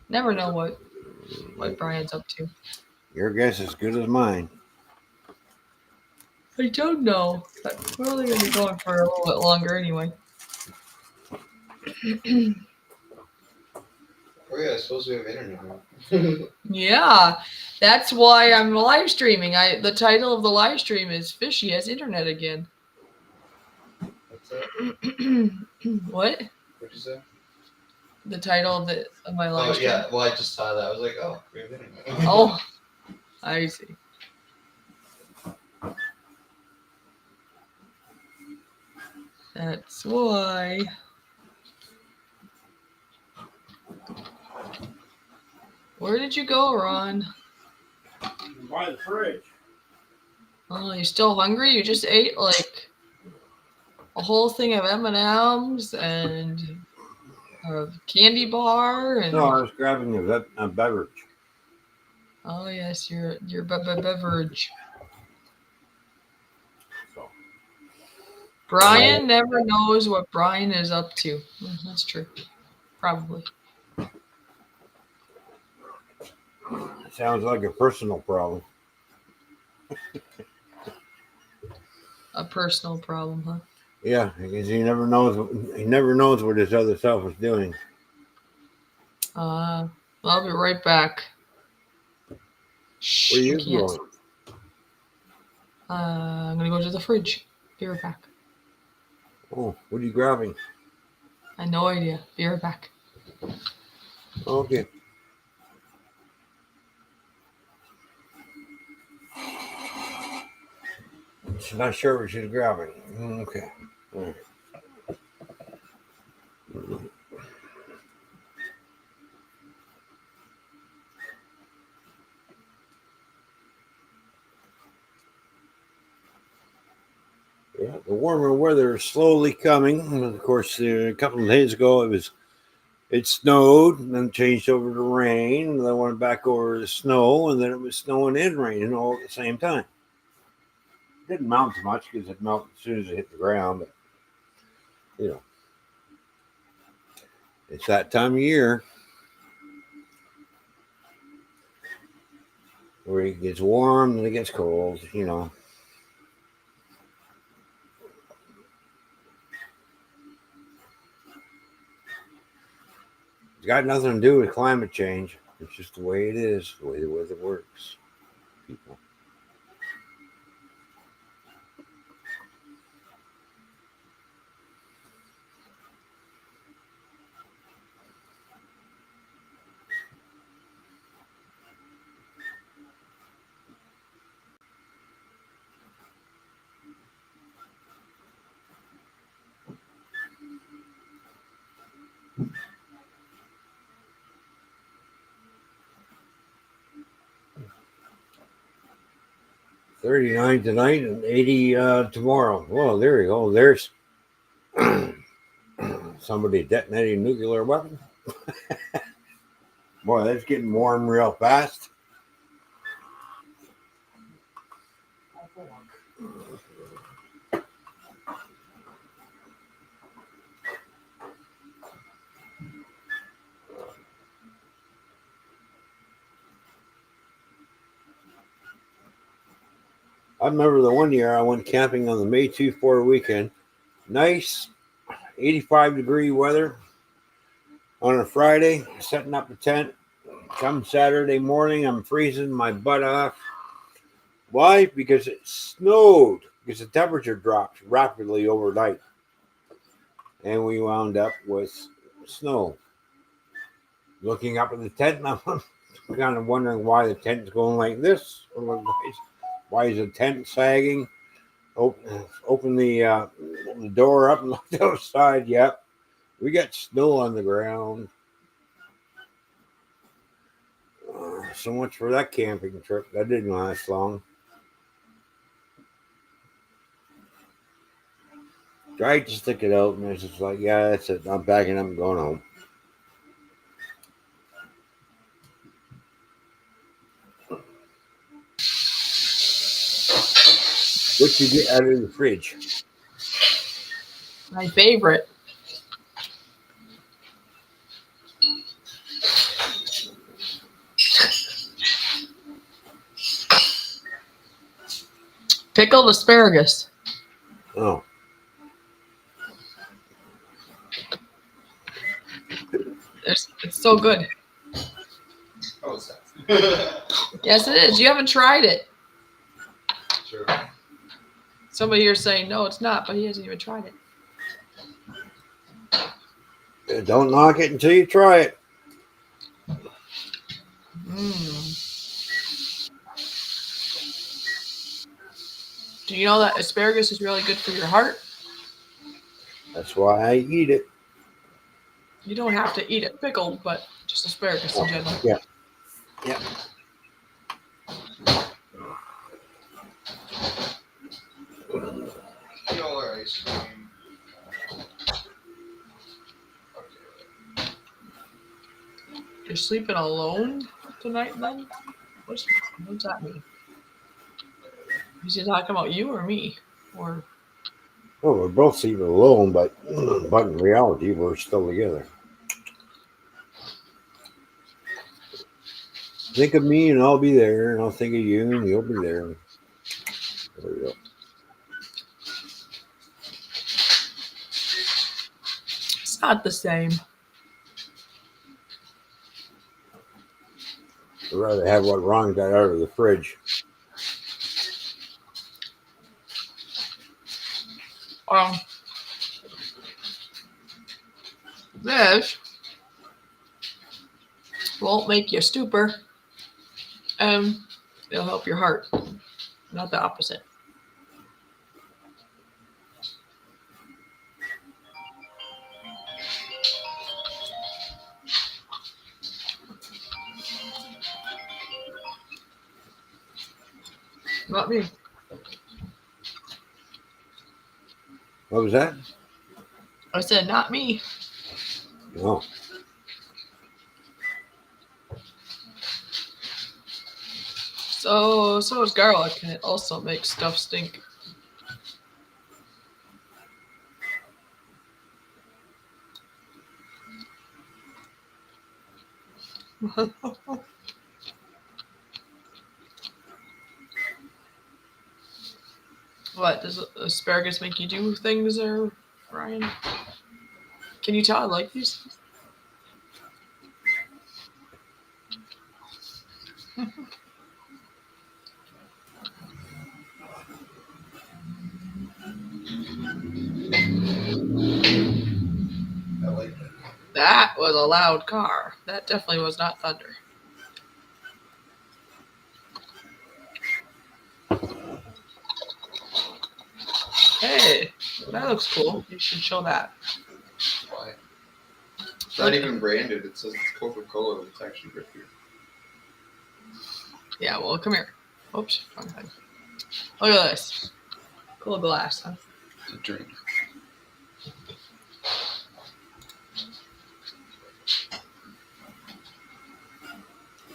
Never know what Brian's up to. Your guess is as good as mine. I don't know. But we're only gonna be going for a little bit longer anyway. Oh yeah, I suppose we have internet now. Yeah, that's why I'm live streaming. The title of the live stream is Fishy has internet again. What's that? What? What'd you say? The title of my live Oh stream? yeah, well I just saw that. I was like, oh, we have internet. Oh, I see. That's why. Where did you go, Ron? By the fridge. Oh, you still hungry? You just ate like a whole thing of M&Ms and a candy bar and. No, I was grabbing a beverage. Oh yes, your beverage. So, Brian never knows what Brian is up to. That's true. Probably. sounds like a personal problem. A personal problem, huh? Yeah, because he never knows what his other self is doing. I'll be right back. Shh, Where are you you can't. going? I'm gonna go to the fridge. Be right back. Oh, what are you grabbing? I have no idea. Be right back. Okay. She's not sure what she's grabbing. Okay. All right. Yeah, the warmer weather is slowly coming. And of course, a couple of days ago, it snowed, and then changed over to rain, and then went back over to snow, and then it was snowing and raining all at the same time. It didn't mount too much because it melted as soon as it hit the ground, but it's that time of year where it gets warm and it gets cold. It's got nothing to do with climate change. It's just the way it is, the way the weather works. People. $39 tonight and 80 tomorrow. Well, there you go. There's somebody detonating a nuclear weapon. Boy, that's getting warm real fast. I remember the one year I went camping on the May 24 weekend. Nice 85-degree weather on a Friday, setting up a tent. Come Saturday morning, I'm freezing my butt off. Why? Because it snowed because the temperature dropped rapidly overnight, and we wound up with snow. Looking up at the tent, and I'm kind of wondering why the tent's going like this. Why is the tent sagging? Open the door up and look outside. Yep, we got snow on the ground. So much for that camping trip. That didn't last long. Tried to stick it out, and it's just like, yeah, that's it. I'm packing up and going home. What you get out of the fridge? My favorite. Pickled asparagus. Oh, It's so good. Oh, it's that. Yes, it is. You haven't tried it. Sure. Somebody here saying no, it's not, but he hasn't even tried it. don't knock it until you try it. Do you know that asparagus is really good for your heart? That's why I eat it. You don't have to eat it pickled, but just asparagus in general. Yeah. Yeah. Y'all are ice cream. You're sleeping alone tonight, then? What's that mean? Is he talking about you or me? Or Well, we're both sleeping alone, but in reality, we're still together. Think of me, and I'll be there, and I'll think of you, and you'll be there. There we go. it's not the same. I'd rather have what Ron got out of the fridge. This won't make you stupor, and it'll help your heart, not the opposite. Not me. What was that? I said not me. No. So is garlic, and it also makes stuff stink. What does asparagus make you do things, or Ryan? Can you tell I like these? I like that. That was a loud car. That definitely was not thunder. Hey, that looks cool. You should show that. Why? It's not even branded. It says it's Coca-Cola. It's actually right here. Yeah, well, come here. Oops, wrong thing. Look at this. Cool glass, huh? It's a drink.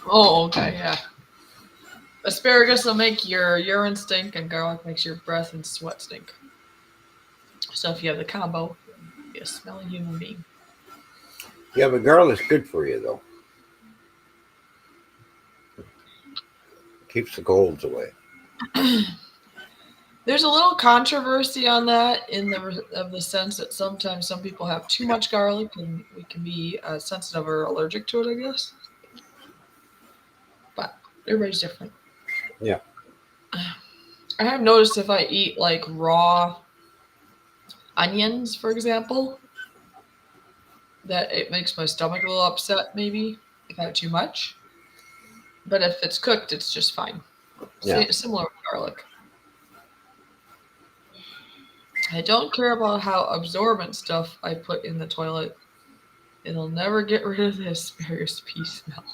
Oh, okay, yeah. Asparagus will make your urine stink, and garlic makes your breath and sweat stink. So if you have the combo, you'll be a smelly human being. Yeah, but garlic's good for you, though. Keeps the colds away. There's a little controversy on that in the sense that sometimes some people have too much garlic, and we can be sensitive or allergic to it, I guess. But everybody's different. Yeah. I have noticed if I eat like raw onions, for example, that it makes my stomach a little upset, maybe if I have too much. But if it's cooked, it's just fine. Yeah. Similar with garlic. I don't care about how absorbent stuff I put in the toilet. It'll never get rid of the asparagus pea smell.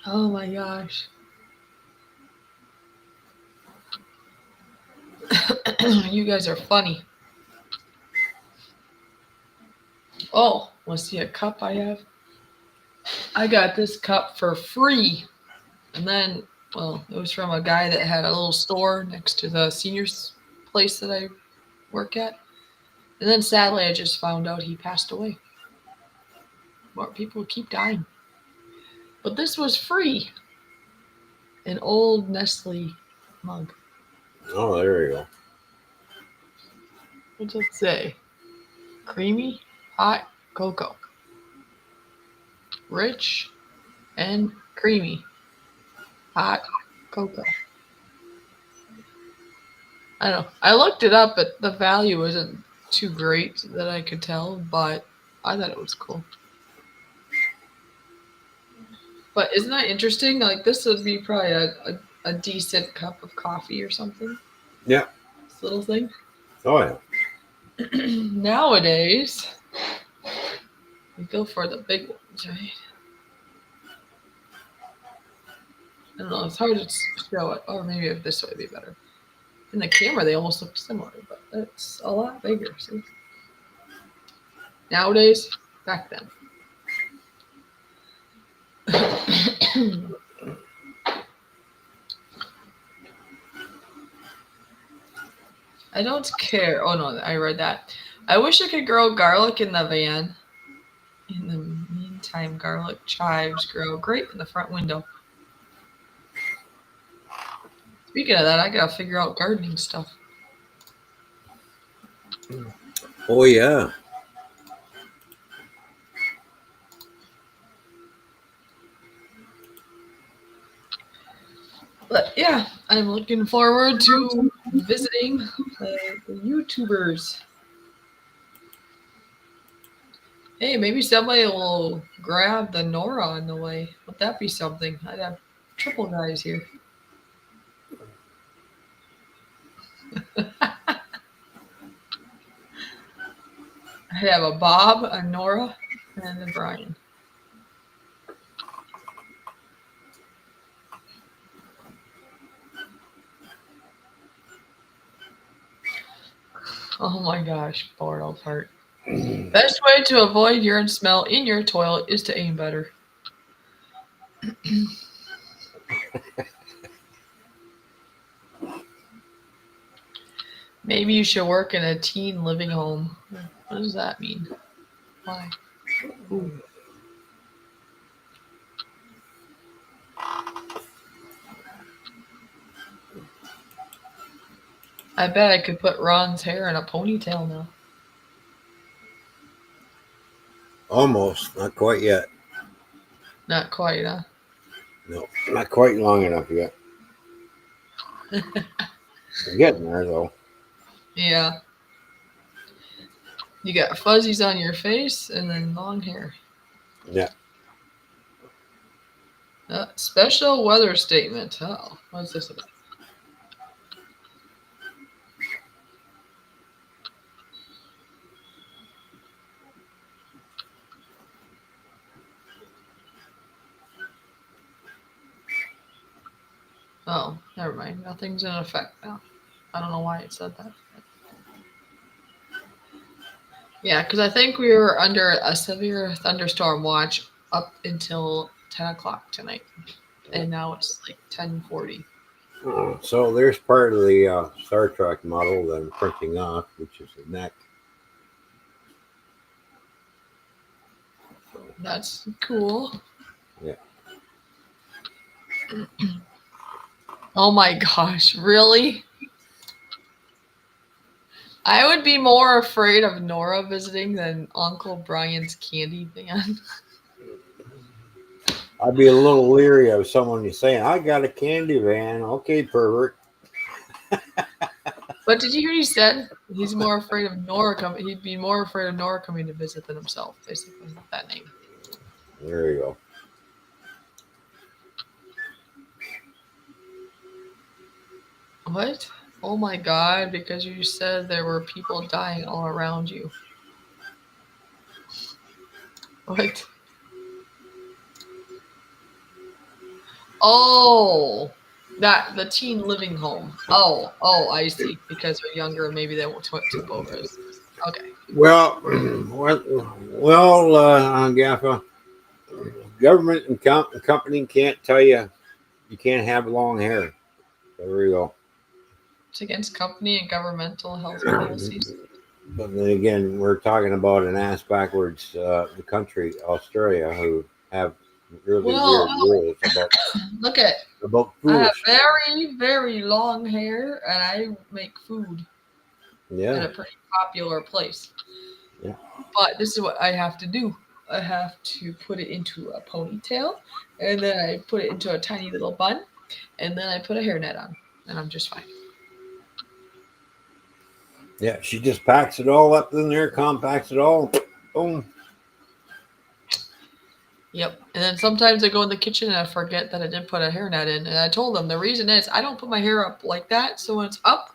Oh my gosh. You guys are funny. Oh, want to see a cup I have? I got this cup for free. And then, well, it was from a guy that had a little store next to the seniors place that I work at. And then sadly, I just found out he passed away. More people keep dying. But this was free. An old Nestle mug. Oh, there you go. What's it say? Creamy hot cocoa. Rich and creamy hot cocoa. I don't know. I looked it up, but the value wasn't too great that I could tell, but I thought it was cool. But isn't that interesting? Like, this would be probably a decent cup of coffee or something. Yeah. This little thing. Oh, yeah. Nowadays, we go for the big ones, right? I don't know. It's hard to show it. Or maybe if this would be better. In the camera, they almost look similar, but it's a lot bigger. See? Nowadays, back then. I don't care. Oh no, I read that. I wish I could grow garlic in the van. In the meantime, garlic chives grow great in the front window. Speaking of that, I gotta figure out gardening stuff. Oh, yeah. But yeah, I'm looking forward to visiting the YouTubers. Hey, maybe somebody will grab the Nora on the way. Would that be something? I'd have triple guys here. I'd have a Bob, a Nora, and a Brian. Oh my gosh, Bordel's heart. Best way to avoid urine smell in your toilet is to aim better. Maybe you should work in a teen living home. What does that mean? Why? Ooh. I bet I could put Ron's hair in a ponytail now. Almost. Not quite yet. Not quite, huh? No, not quite long enough yet. We're getting there, though. Yeah. You got fuzzies on your face and then long hair. Yeah. Special weather statement. Oh, what's this about? Oh, never mind. Nothing's in effect now. I don't know why it said that. Yeah, because I think we were under a severe thunderstorm watch up until 10 o'clock tonight. And now it's like 10:40. So there's part of the Star Trek model that I'm printing off, which is the neck. That's cool. Yeah. Oh my gosh, really? I would be more afraid of Nora visiting than Uncle Brian's candy van. I'd be a little leery of someone saying, "I got a candy van." Okay, pervert. But did you hear he said he's more afraid of Nora coming? He'd be more afraid of Nora coming to visit than himself, basically. That name. There you go. What? Oh my God! Because you said there were people dying all around you. What? Oh, that the teen living home. Oh, I see. Because they're younger and maybe they took over. Okay. Well, Gaffa, government and company can't tell you can't have long hair. There you go. It's against company and governmental health policies. But then again, we're talking about an ass backwards the country, Australia, who have really weird Well, rules look at about I have foolishness. very, very long hair and I make food in a Yeah, pretty popular place. yeah, But this is what I have to do. I have to put it into a ponytail and then I put it into a tiny little bun and then I put a hairnet on and I'm just fine. yeah. She just packs it all up in there, compacts it all. Boom. Yep. And then sometimes I go in the kitchen and I forget that I didn't put a hairnet in. And I told them the reason is I don't put my hair up like that. So when it's up,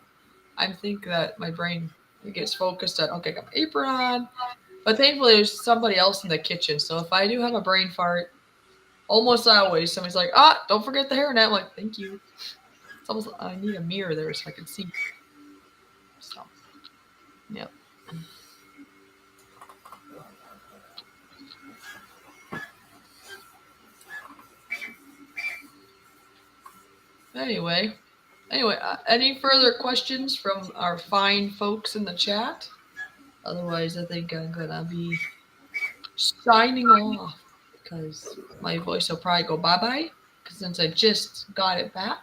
I think that my brain gets focused on, okay, I got my apron on. But thankfully, there's somebody else in the kitchen. So if I do have a brain fart, almost always somebody's like, don't forget the hairnet. I'm like, thank you. It's almost I need a mirror there so I can see. So, yep. Anyway, any further questions from our fine folks in the chat? Otherwise, I think I'm gonna be signing off because my voice will probably go bye bye. Because since I just got it back,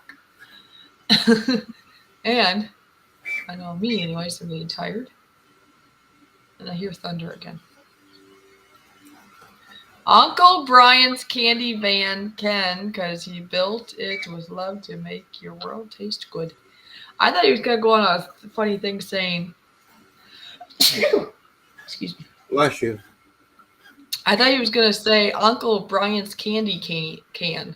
and I know me, anyways, I'm getting tired, and I hear thunder again. Uncle Brian's candy van can, because he built it with love to make your world taste good. I thought he was gonna go on a funny thing saying, excuse me. Bless you. I thought he was gonna say Uncle Brian's candy can.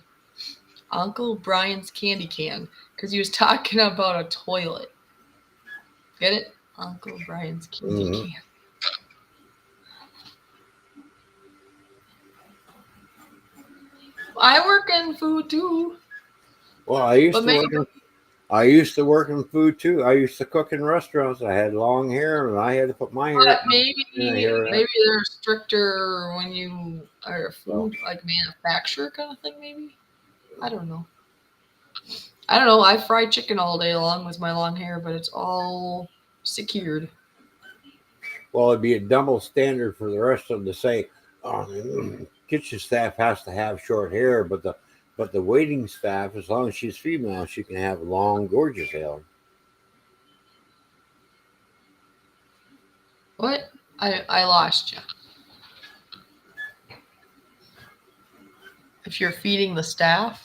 Uncle Brian's candy can, because he was talking about a toilet. Get it? Uncle Brian's candy Mm-hmm. can. I work in food too. Well, I used But to maybe, work in I used to work in food too. I used to cook in restaurants. I had long hair, and I had to put my hair in a hair net. maybe they're stricter when you are a So, food like manufacturer kind of thing. Maybe I don't know. I don't know. I fry chicken all day long with my long hair, but it's all secured. well, it'd be a double standard for the rest of them to say, kitchen staff has to have short hair, but the waiting staff, as long as she's female, she can have long, gorgeous hair. What? I lost you. If you're feeding the staff,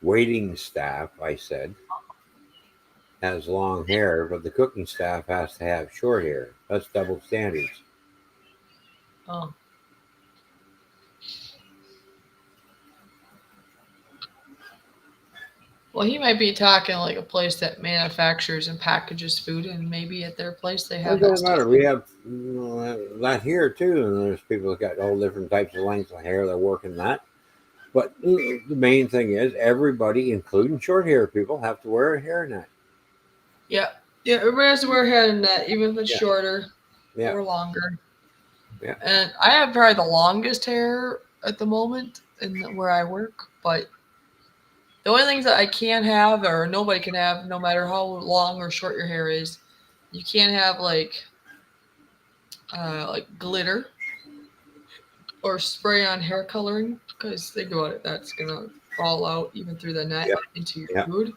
Waiting staff, I said, has long hair, but the cooking staff has to have short hair. That's double standards. oh. Well, he might be talking like a place that manufactures and packages food, and maybe at their place they It have that doesn't stuff. matter. We have that here too, and there's people that got all different types of lengths of hair that work in that. But the main thing is everybody, including short hair people, have to wear a hairnet. Yeah, everybody has to wear a head net, even if it's Yeah. shorter Yeah, or longer. yeah. And I have probably the longest hair at the moment in where I work, but the only things that I can't have or nobody can have, no matter how long or short your hair is, you can't have like glitter or spray on hair coloring because think about it, that's gonna fall out even through the net Yeah, into your yeah, food.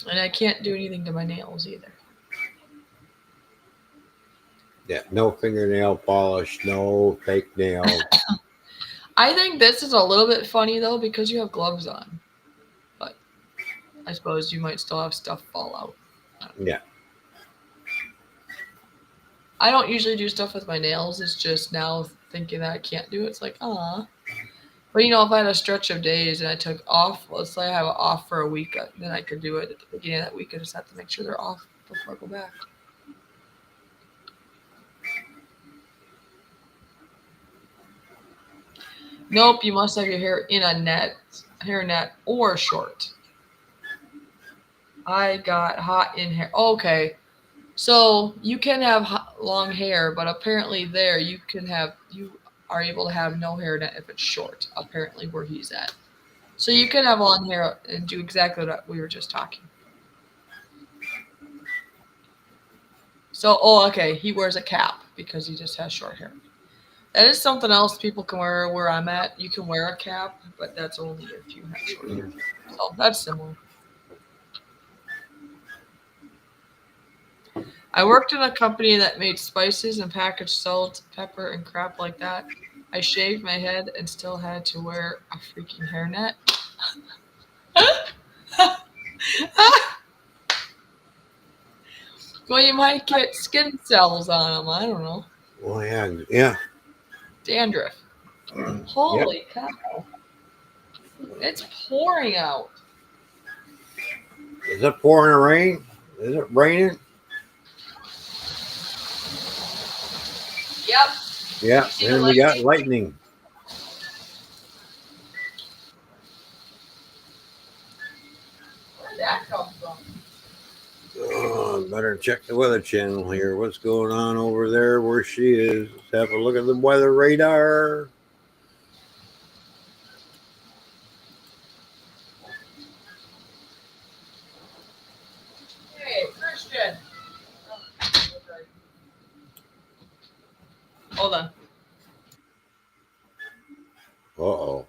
And I can't do anything to my nails either. yeah. No fingernail polish, no fake nails. I think this is a little bit funny though because you have gloves on, but I suppose you might still have stuff fall out. Yeah. I don't usually do stuff with my nails. It's just now thinking that I can't do it. It's like, ah. But you know, if I had a stretch of days and I took off, let's say I have it off for a week, then I could do it at the beginning of that week. I just have to make sure they're off before I go back. Nope, you must have your hair in a hair net, or short. I got hot in hair. Okay, so you can have long hair, but apparently there you are able to have no hair net if it's short. Apparently where he's at, so you can have long hair and do exactly what we were just talking. So, okay, he wears a cap because he just has short hair. That is something else people can wear where I'm at. You can wear a cap, but that's only if you have short hair. So that's similar. I worked in a company that made spices and packaged salt, pepper, and crap like that. I shaved my head and still had to wear a freaking hairnet. Well, you might get skin cells on them. I don't know. Well, yeah. Dandruff. Holy cow. It's pouring out. Is it pouring rain? Is it raining? Yep. Yeah. And we got lightning. Where'd that come from? Oh, better check the weather channel here. What's going on over there where she is? Let's have a look at the weather radar. Hey, Christian. Hold on. Uh-oh.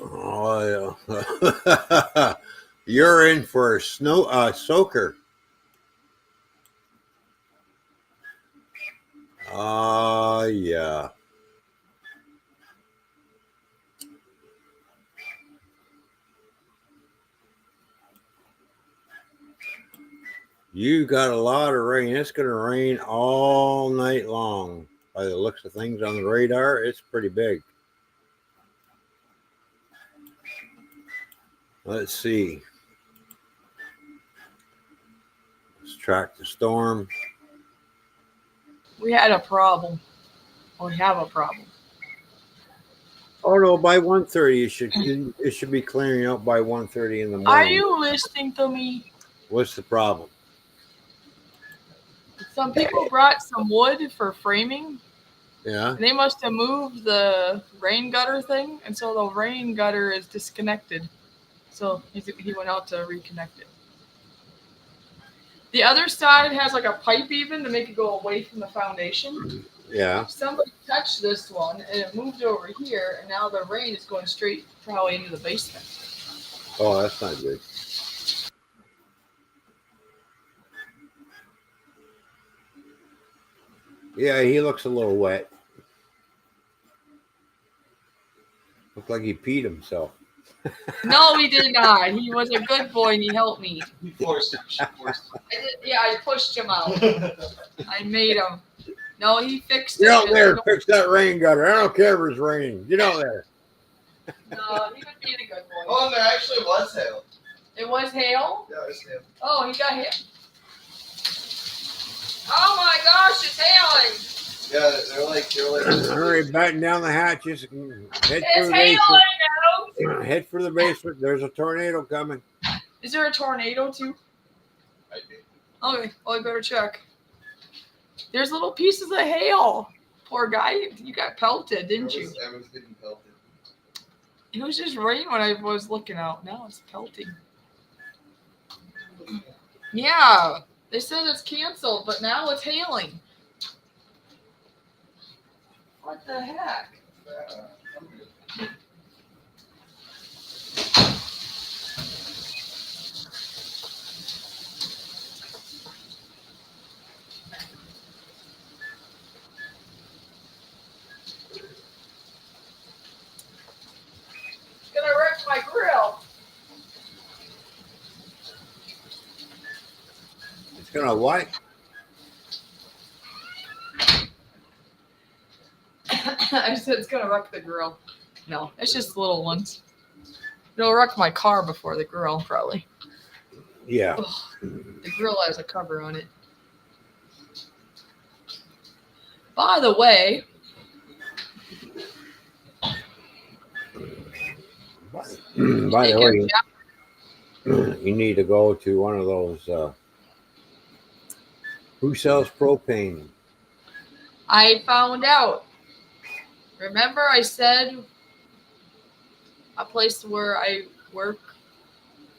Oh, yeah. You're in for a soaker. Yeah. You got a lot of rain. It's going to rain all night long. By the looks of things on the radar, it's pretty big. Let's see. Let's track the storm. We had a problem. We have a problem. Oh no! By 1:30, it should be clearing out by 1:30 in the morning. Are you listening to me? What's the problem? Some people brought some wood for framing. Yeah. And they must have moved the rain gutter thing, and so the rain gutter is disconnected. So he went out to reconnect it. The other side has like a pipe even to make it go away from the foundation. Yeah. Somebody touched this one and it moved over here, and now the rain is going straight probably into the basement. Oh, that's not good. Yeah, he looks a little wet. Looked like he peed himself. No, he did not. He was a good boy and he helped me. He forced him. She forced him. I pushed him out. I made him. No, he fixed it. Get out there, fix that rain gutter. I don't care if it's raining. Get out there. No, he was being a good boy. Oh, and there actually was hail. It was hail? Yeah, it was hail. Oh, he got hit. Oh my gosh, it's hailing. Yeah, they're like. Hurry, batten down the hatches. Head It's hailing now. Head for the basement. There's a tornado coming. Is there a tornado too? Might be. Okay, well, I better check. There's little pieces of hail. Poor guy, you got pelted, didn't you? I was getting pelted. It was just rain when I was looking out. Now it's pelting. Yeah, they said it's canceled, but now it's hailing. What the heck? I'm good. Gonna what? I said it's gonna wreck the grill. No, it's just little ones. It'll wreck my car before the grill, probably. Yeah. Ugh, the grill has a cover on it. By the way, By the way, you need to go to one of those. Who sells propane? I found out. Remember, I said a place where I work,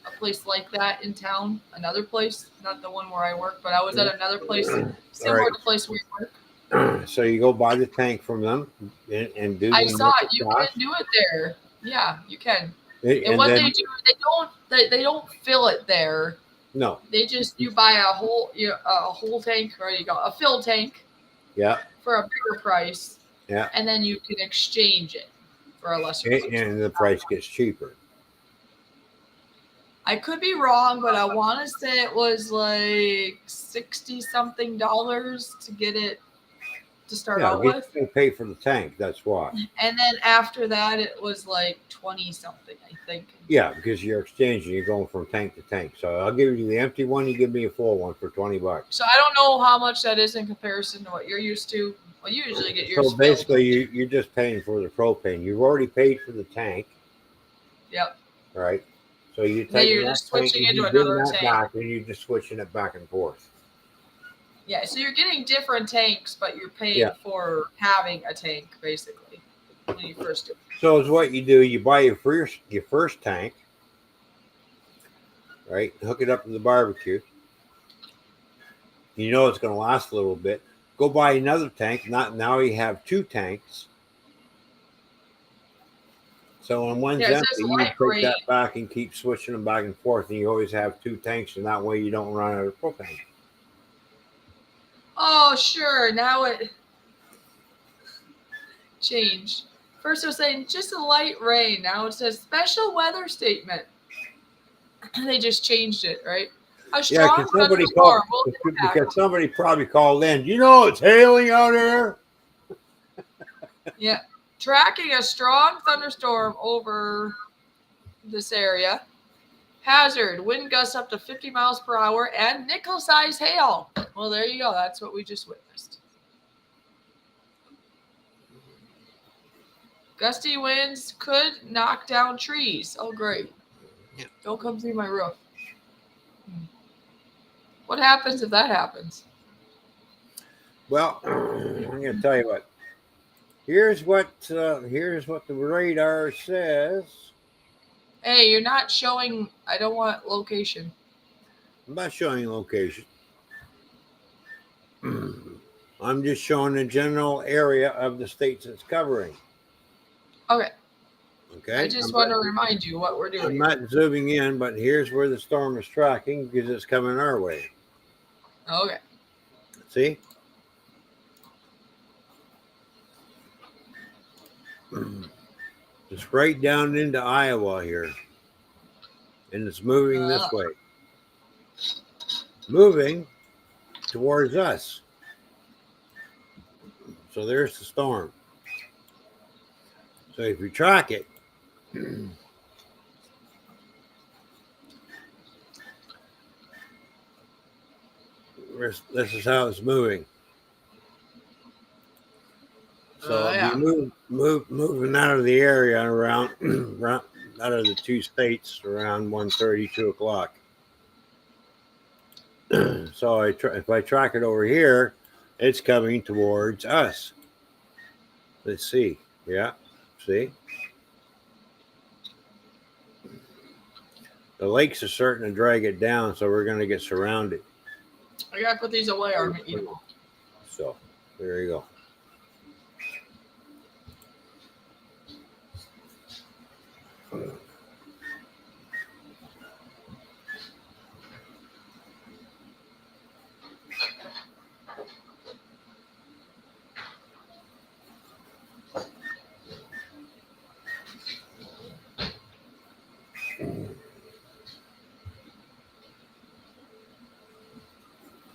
a place like that in town, another place, not the one where I work, but I was at another place All similar right. to the place we work. So you go buy the tank from them and do I the saw it. monthly You cost, can do it there. Yeah, you can. And and what they then do, they don't fill it there. no, They just you buy a whole tank, or you go a fill tank yeah, for a bigger price, yeah, and then you can exchange it for a lesser price. and the price gets cheaper. I could be wrong, but I want to say it was like $60 something to get it to start Yeah, out you with, pay for the tank. That's why. and then after that it was like 20 something, I think. Yeah, because you're exchanging. You're going from tank to tank. So I'll give you the empty one. You give me a full one for $20. So I don't know how much that is in comparison to what you're used to. Well, you usually get yours So filled. basically, you're just paying for the propane. You've already paid for the tank, Yep. right? So you Then take you're that just tank switching and you into bring another that tank. back, and you're just switching it back and forth. Yeah, so you're getting different tanks, but you're paying Yeah. for having a tank basically when you first do it. So it's what you do. You buy your first tank, right? Hook it up to the barbecue. You know it's going to last a little bit. Go buy another tank. Not now you have two tanks. So when one's Yeah, it says empty, you light take rain. that back and keep switching them back and forth, and you always have two tanks, and that way you don't run out of propane. Oh, sure. Now it changed. First it was saying just a light rain. Now it says special weather statement. They just changed it, right? A Yeah, strong because somebody thunderstorm called. will impact. Because somebody probably called in. You know it's hailing out here. Yeah. Tracking a strong thunderstorm over this area. Hazard, wind gusts up to 50 miles per hour and nickel-sized hail. Well, there you go. That's what we just witnessed. Gusty winds could knock down trees. Oh, great. Yeah. Don't come through my roof. What happens if that happens? Well, I'm going to tell you what. Here's what the radar says. Hey, you're not showing. I don't want location. I'm not showing you location. I'm just showing the general area of the states it's covering. Okay. Okay. I just want to remind you what we're doing. I'm not zooming in, but here's where the storm is tracking because it's coming our way. Okay. See? It's right down into Iowa here. And it's moving this way. Moving towards us. So there's the storm. So if you track it, this is how it's moving. So yeah. moving out of the area around out of the two states around 1:30, 2 o'clock. So if I track it over here, it's coming towards us. Let's see. Yeah, see? The lakes are starting to drag it down, so we're going to get surrounded. I gotta put these away or I'm gonna eat them all. So there you go.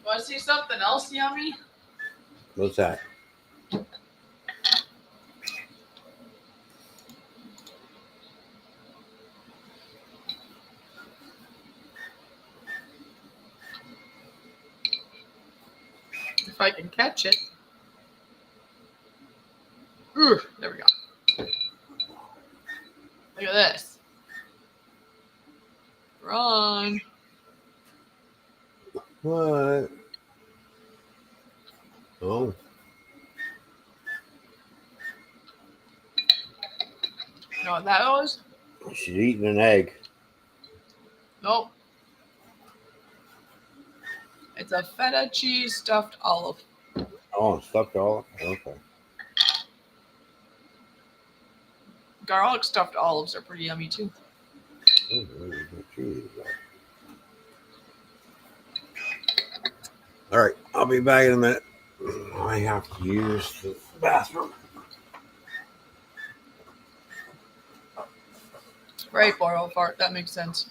Want to see something else yummy? What's that? If I can catch it. Ooh, there we go. Look at this. Wrong. What? Oh, You know what that was? she's eating an egg. Nope. It's a feta cheese stuffed olive. Oh, stuffed olive. Okay. Garlic stuffed olives are pretty yummy too. Oh, very good cheese. All right, I'll be back in a minute. I have to use the bathroom. Right, Boral fart. That makes sense.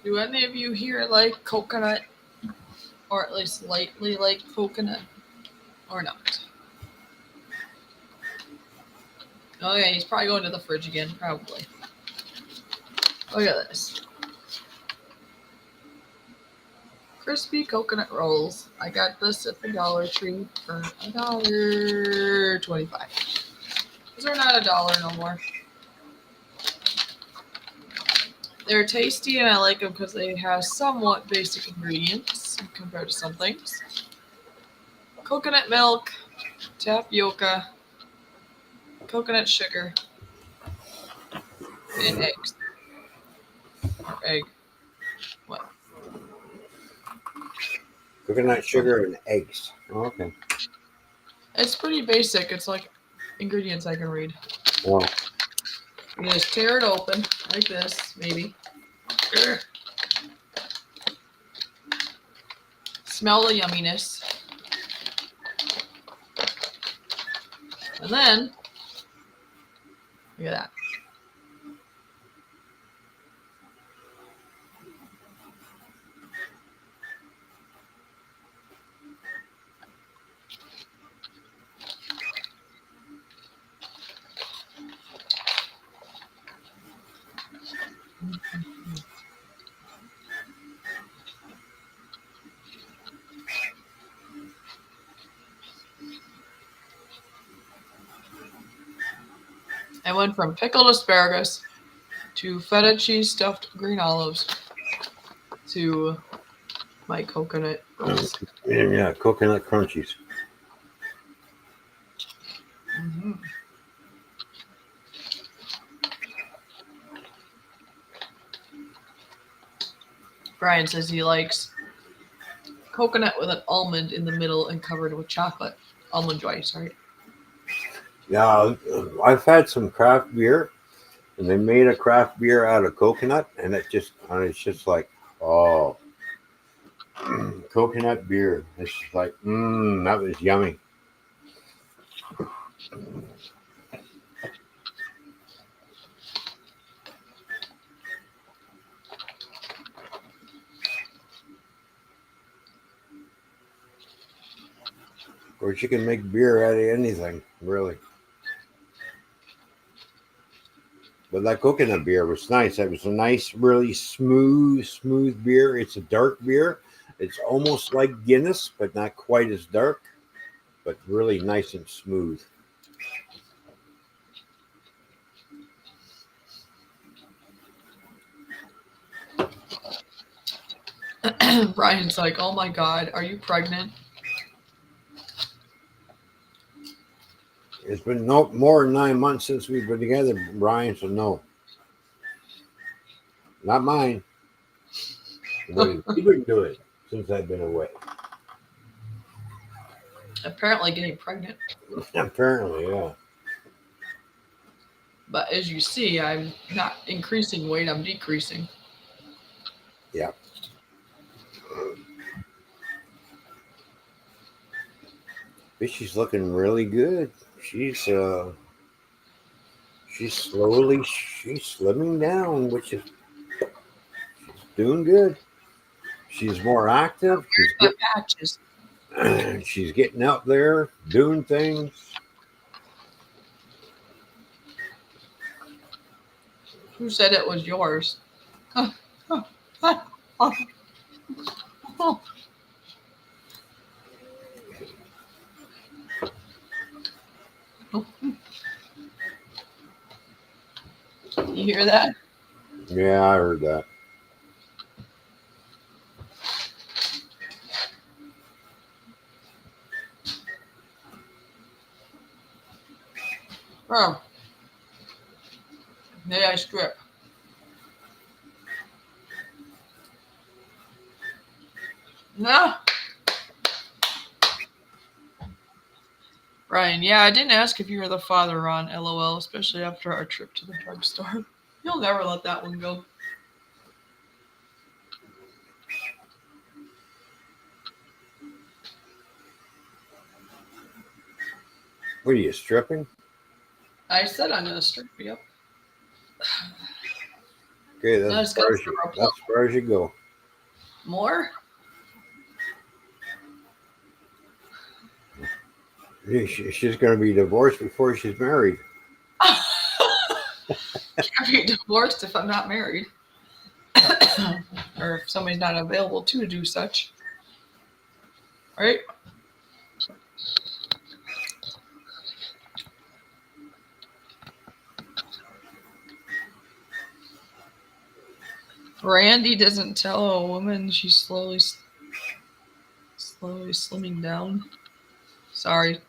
Do any of you here like coconut? Or at least lightly like coconut? Or not? Oh yeah, he's probably going to the fridge again, probably. Look at this. Crispy coconut rolls. I got this at the Dollar Tree for $1.25. These are not $1 no more. They're tasty and I like them because they have somewhat basic ingredients compared to some things. Coconut milk, tapioca, coconut sugar, and eggs. Or egg. What? Coconut sugar and eggs. Oh, okay. It's pretty basic. It's like ingredients I can read. Well, You just tear it open like this, maybe. Urgh. Smell the yumminess. And then, look at that. I went from pickled asparagus to feta cheese stuffed green olives to my coconut rolls. yeah, coconut crunchies. Mm-hmm. Brian says he likes coconut with an almond in the middle and covered with chocolate. Almond joy, sorry. Yeah, I've had some craft beer, and they made a craft beer out of coconut, and it's just like, oh, coconut beer. It's just like, that was yummy. Of course, you can make beer out of anything, really. But that coconut beer was nice. It was a nice, really smooth beer. It's a dark beer. It's almost like Guinness, but not quite as dark, but really nice and smooth. Brian's like, oh my God, are you pregnant? It's been no more than 9 months since we've been together, Brian. So no, not mine. What have you been doing since I've been away? Apparently getting pregnant. Apparently, yeah. But as you see, I'm not increasing weight, I'm decreasing. Yeah. Fishy's looking really good. She's she's slimming down, which is doing good. She's more active. My patches. She's getting out there doing things. Who said it was yours? You hear that? Yeah, I heard that. Oh. Maybe I strip. No. Brian, yeah, I didn't ask if you were the father, Ron. LOL, especially after our trip to the drugstore. You'll never let that one go. What are you stripping? I said I'm gonna strip you up. Okay, No, that's it's got as far as you go. more. She's going to be divorced before she's married. Can't be divorced if I'm not married, or if somebody's not available to do such. Right? Randy doesn't tell a woman she's slowly slimming down. Sorry.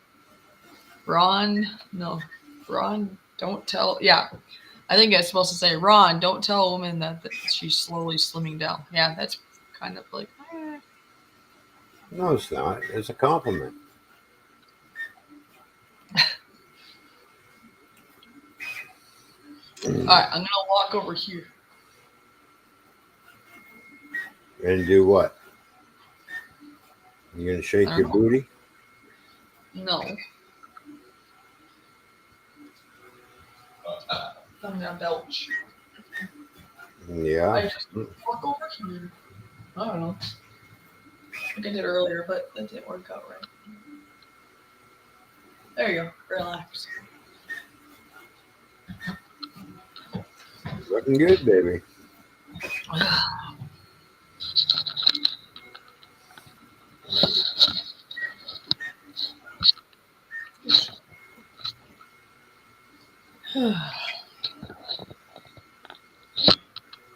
Ron, no. Ron, don't tell. Yeah, I think it's supposed to say, Ron, don't tell a woman that she's slowly slimming down. Yeah, that's kind of like, No, it's not. It's a compliment. All right, I'm going to walk over here. And do what? You going to shake your booty? No. I'm going to belch. Yeah. I just walk over here. I don't know. I think I did earlier, but that didn't work out right. There you go. Relax. Looking good, baby.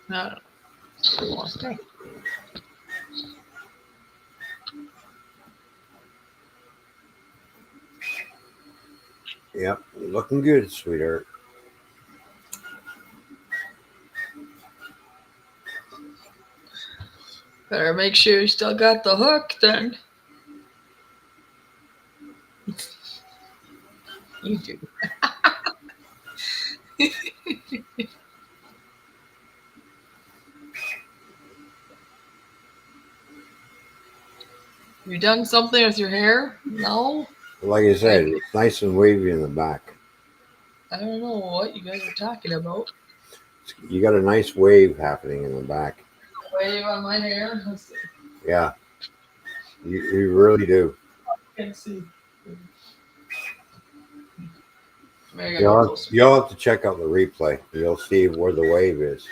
No. Okay. Yep. Looking good, sweetheart. Better make sure you still got the hook then. You do. You done something with your hair? No? Like I said, it's nice and wavy in the back. I don't know what you guys are talking about. You got a nice wave happening in the back. Wave on my hair? Let's see. Yeah. You really do. I can see. Maybe I gotta go closer. You'll have to check out the replay. You'll see where the wave is.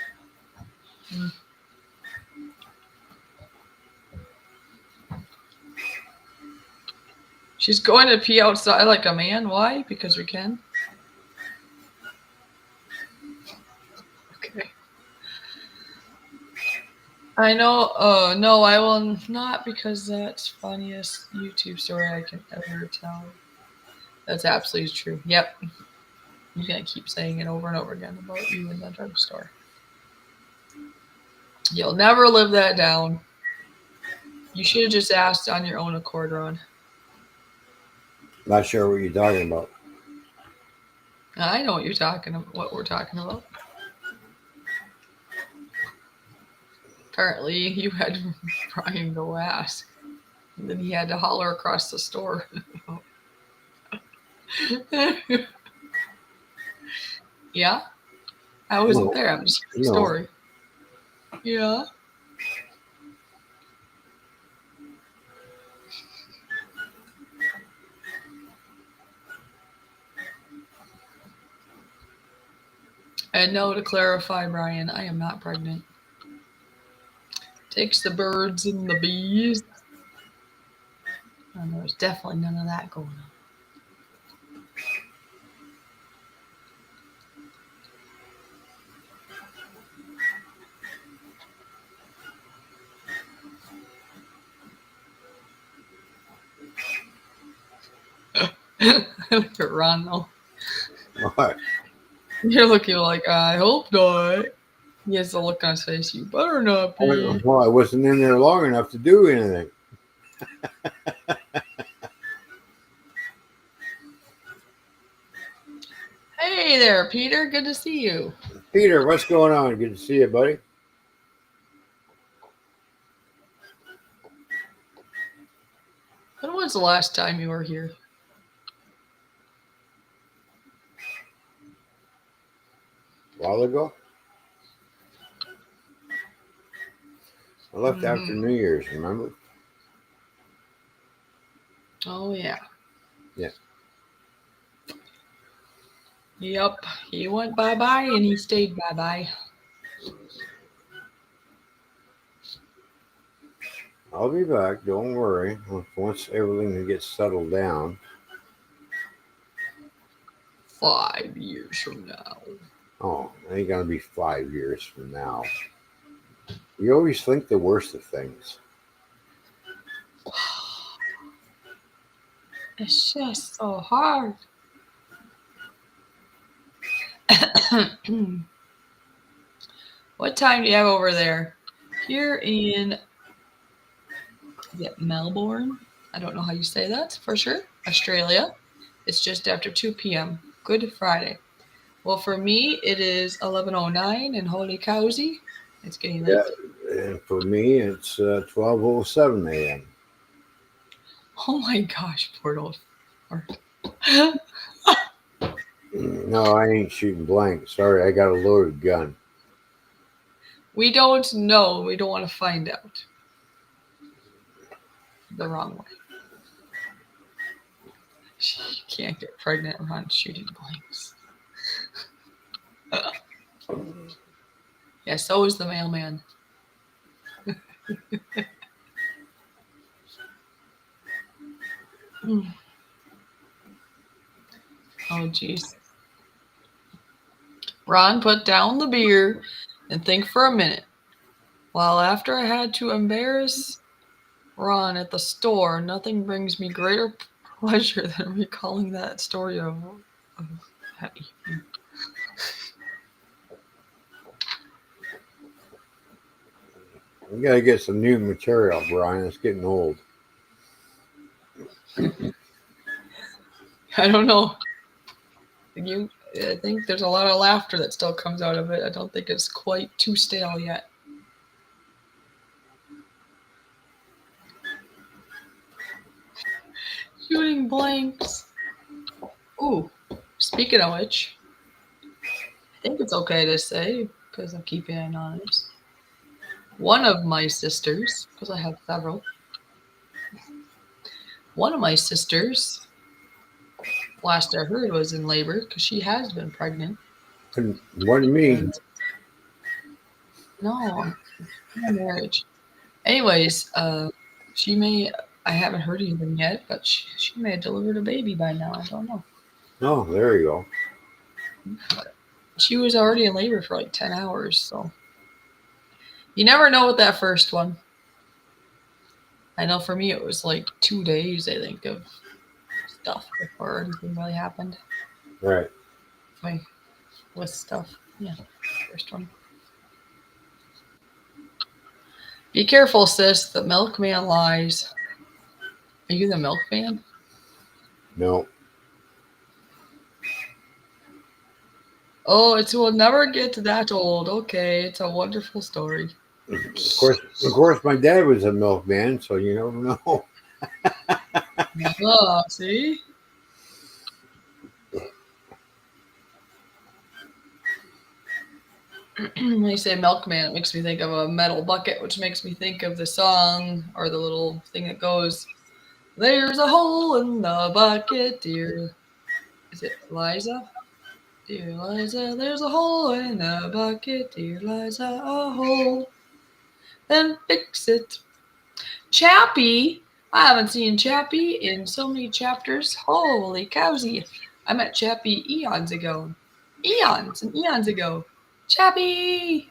She's going to pee outside like a man. Why? Because we can. Okay. I know. No, I will not, because that's funniest YouTube story I can ever tell. That's absolutely true. Yep. You're gonna keep saying it over and over again about you in the drugstore. You'll never live that down. You should have just asked on your own accord, Ron. Not sure what you're talking about. I know what you're talking about. What we're talking about. Apparently, you had Brian go ask, and then he had to holler across the store. Yeah, I wasn't there. I'm just hearing the story. Yeah. And no, to clarify, Brian, I am not pregnant. Takes the birds and the bees. And there's definitely none of that going on. Look at Ron, though. What? You're looking like, I hope not. He has the look on his face. You better not be. Well, I wasn't in there long enough to do anything. Hey there, Peter. Good to see you. Peter, what's going on? Good to see you, buddy. When was the last time you were here? A while ago. I left after New Year's, remember? Oh, yeah. Yeah. Yep. He went bye-bye and he stayed bye-bye. I'll be back. Don't worry. Once everything gets settled down. 5 years from now. Oh, it ain't gonna be 5 years from now. You always think the worst of things. It's just so hard. What time do you have over there? Here in, is it Melbourne? I don't know how you say that for sure. Australia. It's just after 2 p.m. Good Friday. Well, for me, it is 11:09, and holy cowsy, it's getting late. Yeah, and for me, it's 12:07 a.m. Oh my gosh, poor old fart. No, I ain't shooting blank. Sorry, I got a loaded gun. We don't know. We don't want to find out. The wrong way. She can't get pregnant around shooting blanks. Yeah, so is the mailman. Oh, jeez. Ron put down the beer and think for a minute. While after I had to embarrass Ron at the store, nothing brings me greater pleasure than recalling that story of that evening. We gotta get some new material, Brian. It's getting old. I don't know. I think there's a lot of laughter that still comes out of it. I don't think it's quite too stale yet. Shooting blanks. Ooh, speaking of which, I think it's okay to say, because I'm keeping it anonymous, one of my sisters, because I have several, one of my sisters last I heard was in labor because she has been pregnant. Wasn't me. And no, no marriage. Anyways, she may. I haven't heard anything yet, but she may have delivered a baby by now. I don't know. Oh, there you go. She was already in labor for like 10 hours, so you never know with that first one. I know for me it was like 2 days, I think, of stuff before anything really happened. Right. My with stuff. Yeah, first one. Be careful, sis. The milkman lies. Are you the milkman? No. Oh, it will never get that old. Okay, it's a wonderful story. Of course, my dad was a milkman, so you never know. Oh, see? When you say milkman, it makes me think of a metal bucket, which makes me think of the song or the little thing that goes, "There's a hole in the bucket, dear." Is it Liza? Dear Liza, there's a hole in the bucket, dear Liza, a hole. Then fix it. Chappie! I haven't seen Chappie in so many chapters. Holy cowsy. I met Chappie eons ago. Eons and eons ago. Chappie!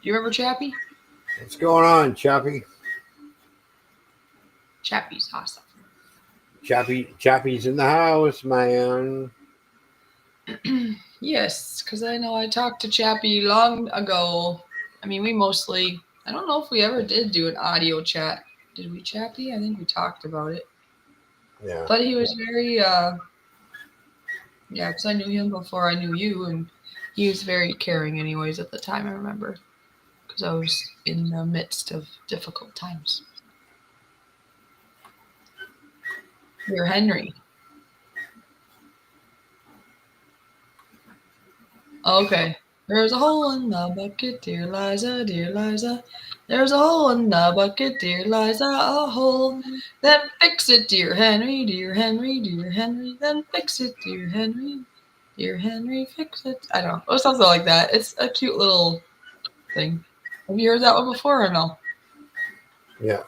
Do you remember Chappie? What's going on, Choppy? Chappie's awesome. Choppy's in the house, man. Yes, because I know I talked to Chappie long ago. I mean, I don't know if we ever did do an audio chat. Did we, Chappie? I think we talked about it. Yeah. But he was very, yeah, because I knew him before I knew you, and he was very caring, anyways, at the time, I remember. Because I was in the midst of difficult times. Dear Henry. Okay. There's a hole in the bucket, dear Liza, dear Liza. There's a hole in the bucket, dear Liza, a hole. Then fix it, dear Henry, dear Henry, dear Henry. Then fix it, dear Henry, dear Henry, fix it. I don't know. Or something like that. It's a cute little thing. Have you heard that one before or no? Yeah.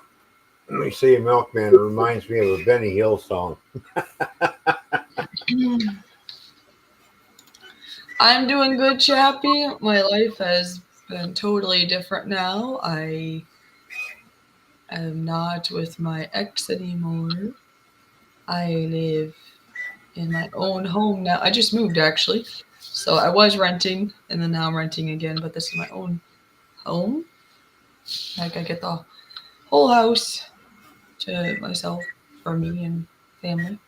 Let me see a milkman. It reminds me of a Benny Hill song. I'm doing good, Chappie. My life has been totally different now. I am not with my ex anymore. I live in my own home now. I just moved actually. So I was renting and then now I'm renting again, but this is my own home. Like I get the whole house to myself for me and family.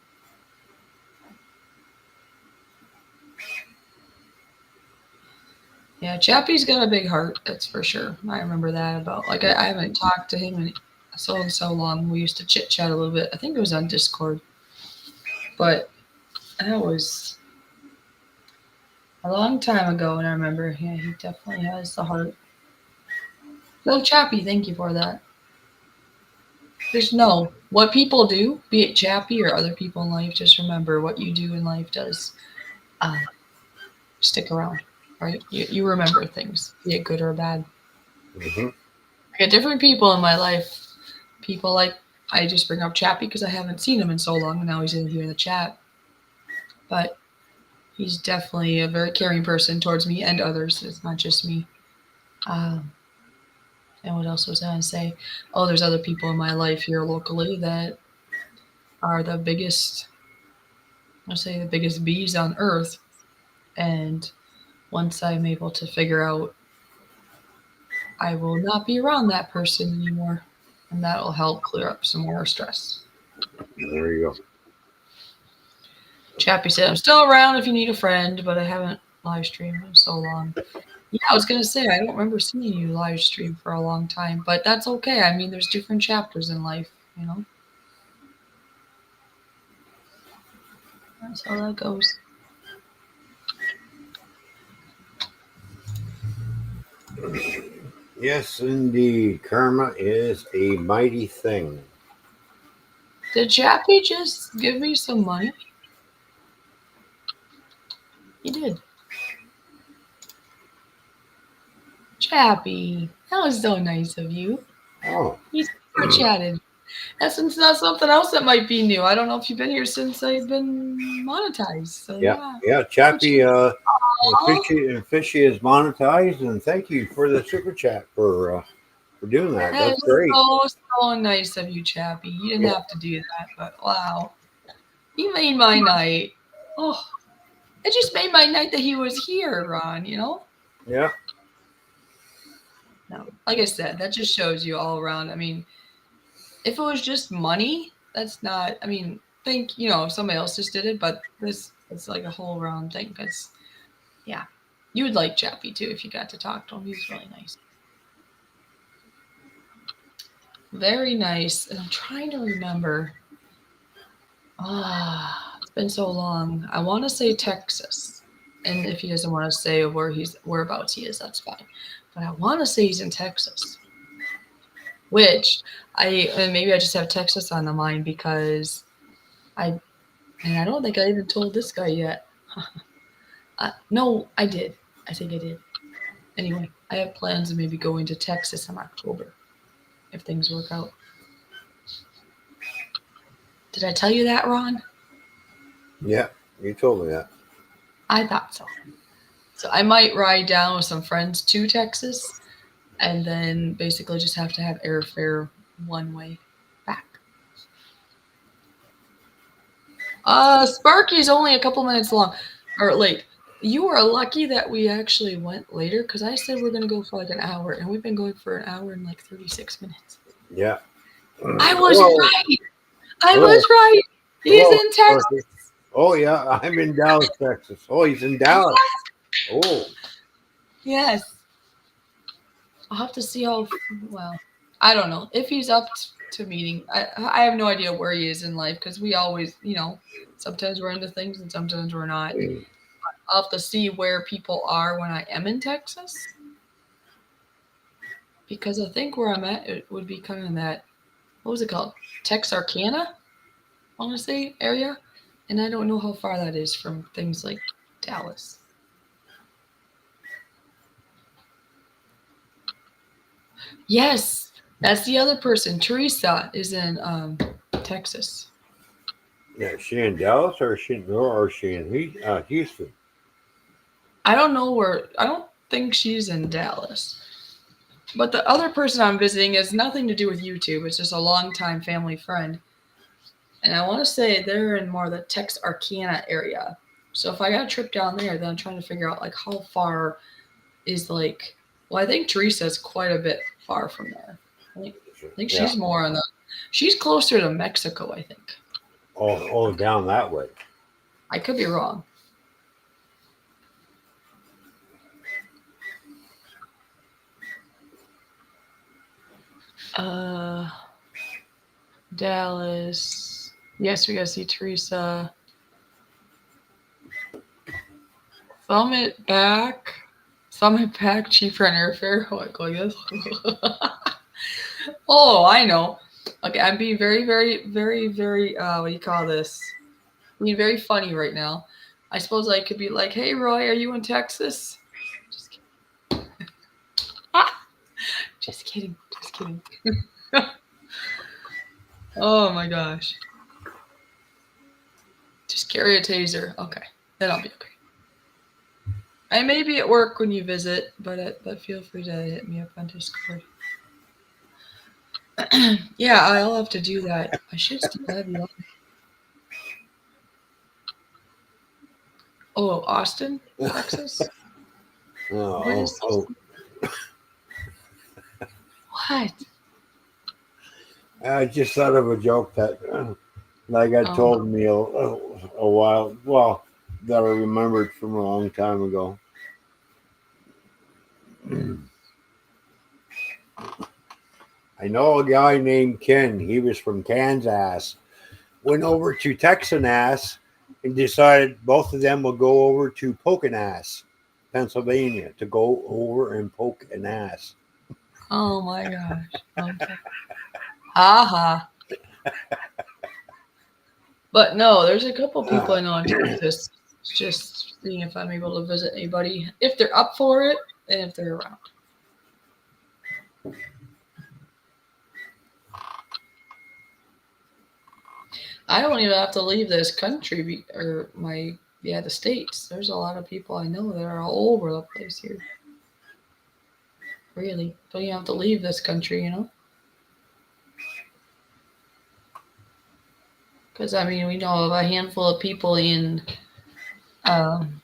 Yeah, Chappie's got a big heart, that's for sure. I remember that about like I haven't talked to him in so long. We used to chit chat a little bit. I think it was on Discord, but that was a long time ago. And I remember, yeah, he definitely has the heart. So Chappie, thank you for that. Just know what people do, be it Chappie or other people in life. Just remember what you do in life does uh, stick around, right? You remember things, be it good or bad. Mm-hmm. I get different people in my life. People like I just bring up Chappie because I haven't seen him in so long, and now he's in here in the chat. But he's definitely a very caring person towards me and others. It's not just me. And what else was I going to say? Oh, there's other people in my life here locally that are the biggest, I'll say the biggest bees on earth. And once I'm able to figure out, I will not be around that person anymore. And that will help clear up some more stress. There you go. Chappie said, I'm still around if you need a friend, but I haven't live streamed in so long. Yeah, I was going to say, I don't remember seeing you live stream for a long time, but that's okay. I mean, there's different chapters in life, you know? That's how that goes. Yes, indeed. Karma is a mighty thing. Did Chappie just give me some money? He did. Chappie, that was so nice of you. Oh, He super chatted. That's not something else that might be new. I don't know if you've been here since I've been monetized. So yeah. yeah. Chappie, Aw. Fishy is monetized, and thank you for the super chat for doing that. That That's is great. so nice of you, Chappie. You didn't have to do that, but wow. You made my night. Oh, it just made my night that he was here, Ron, you know? Yeah, No. Like I said, that just shows you all around. I mean, if it was just money, that's not, I mean, think, if somebody else just did it, but it's like a whole round thing because, yeah, you would like Chappie too if you got to talk to him. He was really nice. Very nice. And I'm trying to remember. It's been so long. I want to say Texas. And if he doesn't want to say whereabouts he is, that's fine. But I want to say he's in Texas. Which and maybe I just have Texas on the mind because I don't think I even told this guy yet. No, I did. I think I did. Anyway, I have plans of maybe going to Texas in October if things work out. Did I tell you that, Ron? yeah. You told me that. I thought so. So I might ride down with some friends to Texas and then basically just have to have airfare one way back. Sparky's only a couple minutes long or late. You are lucky that we actually went later because I said we're gonna go for like an hour and we've been going for an hour and like 36 minutes. Yeah. I was right. I Hello. was right. He's Hello, in Texas. Sparky. Oh yeah, I'm in Dallas, Texas. Oh, he's in Dallas. Oh, Yes. I'll have to see how well. I don't know if he's up to meeting. I have no idea where he is in life because we always, sometimes we're into things and sometimes we're not. I'll have to see where people are when I am in Texas because I think where I'm at it would be kind of that. What was it called? Texarkana, I want to say area, and I don't know how far that is from things like Dallas. Yes, that's the other person. Teresa is in Texas. yeah. Is she in Dallas or is she in Houston? I don't know where. I don't think she's in Dallas. But the other person I'm visiting has nothing to do with YouTube. It's just a longtime family friend. And I want to say they're in more the Texarkana area. So if I got a trip down there, then I'm trying to figure out like how far is like. Well, I think Teresa's quite a bit far from there. I think Yeah. she's more on the. She's closer to Mexico, I think. Oh, down that way. I could be wrong. Uh, Dallas. Yes, we gotta see Teresa. Summit back. Summit back cheaper on airfare. What like this? Oh, I know. Okay, I'm being very, very, very, very. What do you call this? Being very funny right now. I suppose I could be like, "Hey, Roy, are you in Texas?" Just kidding. Just kidding. Just kidding. Oh my gosh. Just carry a taser. Okay, then I'll be okay. I may be at work when you visit, but feel free to hit me up on Discord. Yeah, I'll have to do that. I should still have you on. Oh, Austin, Texas. What is Oh. what? I just thought of a joke that, like I Oh, told me a while, well, that I remembered from a long time ago. I know a guy named Ken. He was from Kansas. Went over to Texanass and decided both of them would go over to Poconass, Pennsylvania, to go over and poke an ass. oh my gosh. Okay. Ha ha. But no, there's a couple people I know in Texas. Just seeing if I'm able to visit anybody, if they're up for it, and if they're around. I don't even have to leave this country or the states. There's a lot of people I know that are all over the place here. Really, don't even have to leave this country, Because I mean, we know of a handful of people in, um,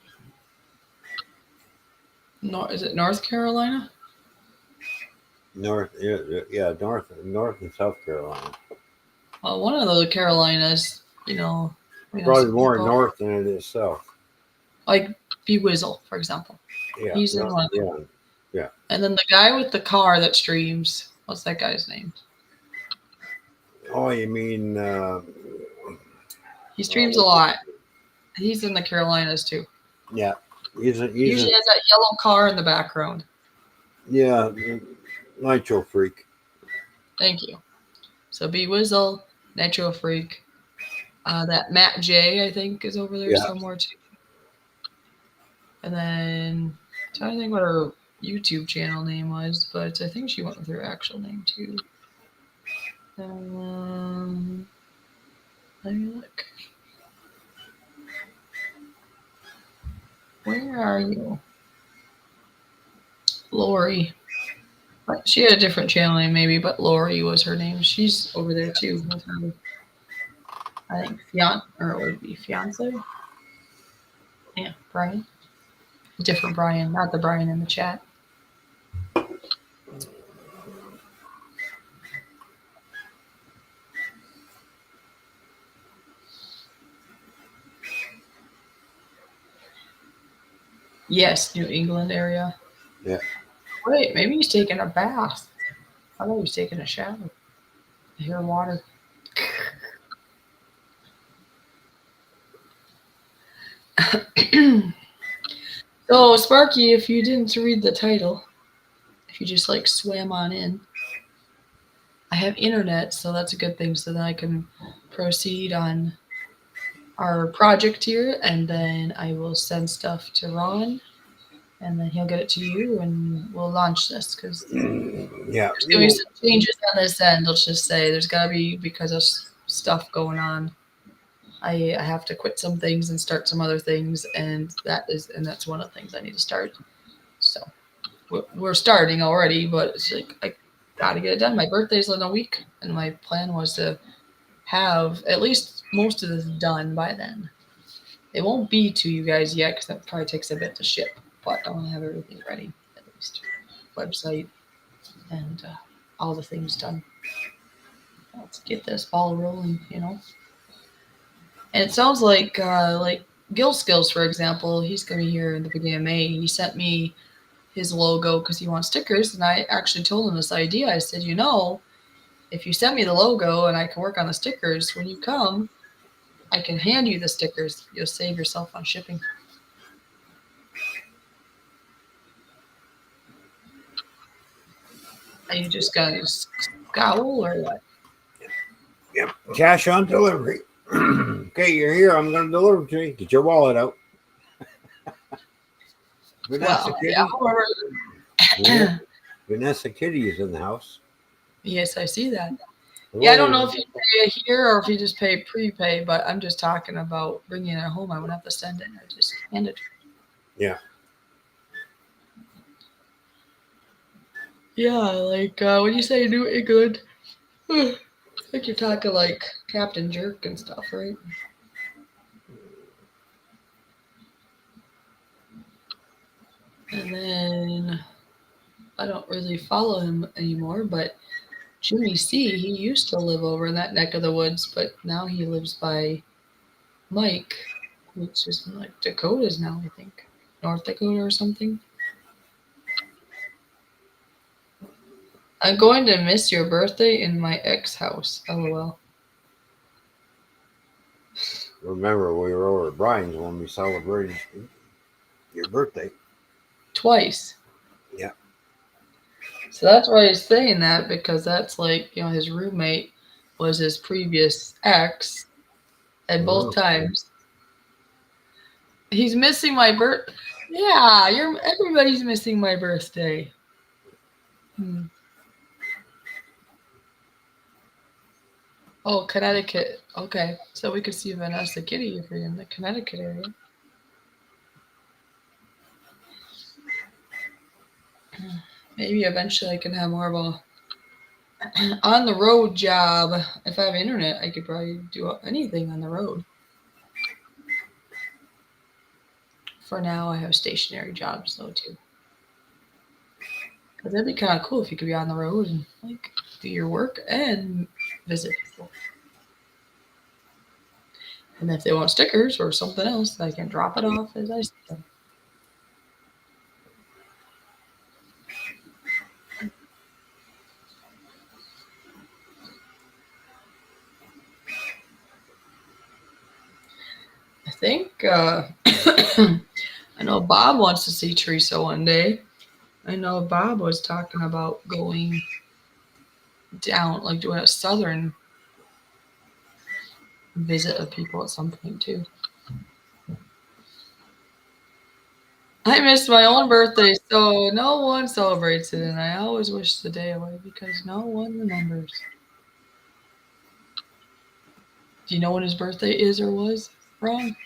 is it North Carolina? North, north and South Carolina. Well, one of the Carolinas, Probably some more people, north than it is south. like B Wizzle, for example. Yeah, He's in one of them. Yeah. And then the guy with the car that streams, what's that guy's name? Oh, you mean? He streams a lot. He's in the Carolinas too. Yeah, He usually has that yellow car in the background. Yeah, Nitro Freak. Thank you. So B Wizzle, Nitro Freak. That Matt J, I think, is over there somewhere too. And then I'm trying to think what her YouTube channel name was, but I think she went with her actual name too. Let me look. Where are you? Lori. She had a different channel name maybe, but Lori was her name. She's over there too with her, I think, or it would be fiance. Yeah, Brian. Different Brian, not the Brian in the chat. Yes, New England area. Yeah. Wait, maybe he's taking a bath. I thought he was taking a shower. I hear water. So, Sparky, if you didn't read the title, if you just like swam on in, I have internet, so that's a good thing. So then I can proceed on our project here, and then I will send stuff to Ron, and then he'll get it to you, and we'll launch this because there's going to be some changes on this end. Let's just say there's got to be, because of stuff going on, I have to quit some things and start some other things, and that's one of the things I need to start. So we're starting already, but it's like I got to get it done. My birthday's in a week, and my plan was to have at least most of this done by then. It won't be to you guys yet because that probably takes a bit to ship, but I want to have everything ready, at least website and all the things done. Let's get this ball rolling, And it sounds like Gil Skills, for example, he's going to be here in the beginning of May. He sent me his logo because he wants stickers, and I actually told him this idea. I said, if you send me the logo and I can work on the stickers, when you come, I can hand you the stickers. You'll save yourself on shipping. Are you just going to scowl or what? Yep, cash on delivery. Okay, you're here. I'm going to deliver to you. Get your wallet out. Vanessa Kitty is in the house. Yes, I see that. Hello. Yeah, I don't know if you pay here or if you just pay prepay, but I'm just talking about bringing it home. I wouldn't have to send it. I just hand it. Yeah. Yeah, like when you say New England, I think you're talking like Captain Jerk and stuff, right? And then I don't really follow him anymore, but Jimmy C, he used to live over in that neck of the woods, but now he lives by Mike, which is in like Dakotas now, I think. North Dakota or something. I'm going to miss your birthday in my ex house. LOL. Remember, we were over at Brian's when we celebrated your birthday. Twice. Yeah. So that's why he's saying that, because that's like, his roommate was his previous ex, at both times. He's missing my birth. Yeah, everybody's missing my birthday. Oh, Connecticut. Okay, so we could see Vanessa Kitty if you're in the Connecticut area. Maybe eventually I can have more of a on the road job. If I have internet, I could probably do anything on the road. For now, I have stationary jobs though too. Cause that'd be kind of cool if you could be on the road and like do your work and visit people. And if they want stickers or something else, I can drop it off as I see them. I think I know Bob wants to see Teresa one day. I know Bob was talking about going down, like doing a southern visit of people at some point too. I missed my own birthday, so no one celebrates it, and I always wish the day away because no one remembers. Do you know when his birthday is or was, Ron?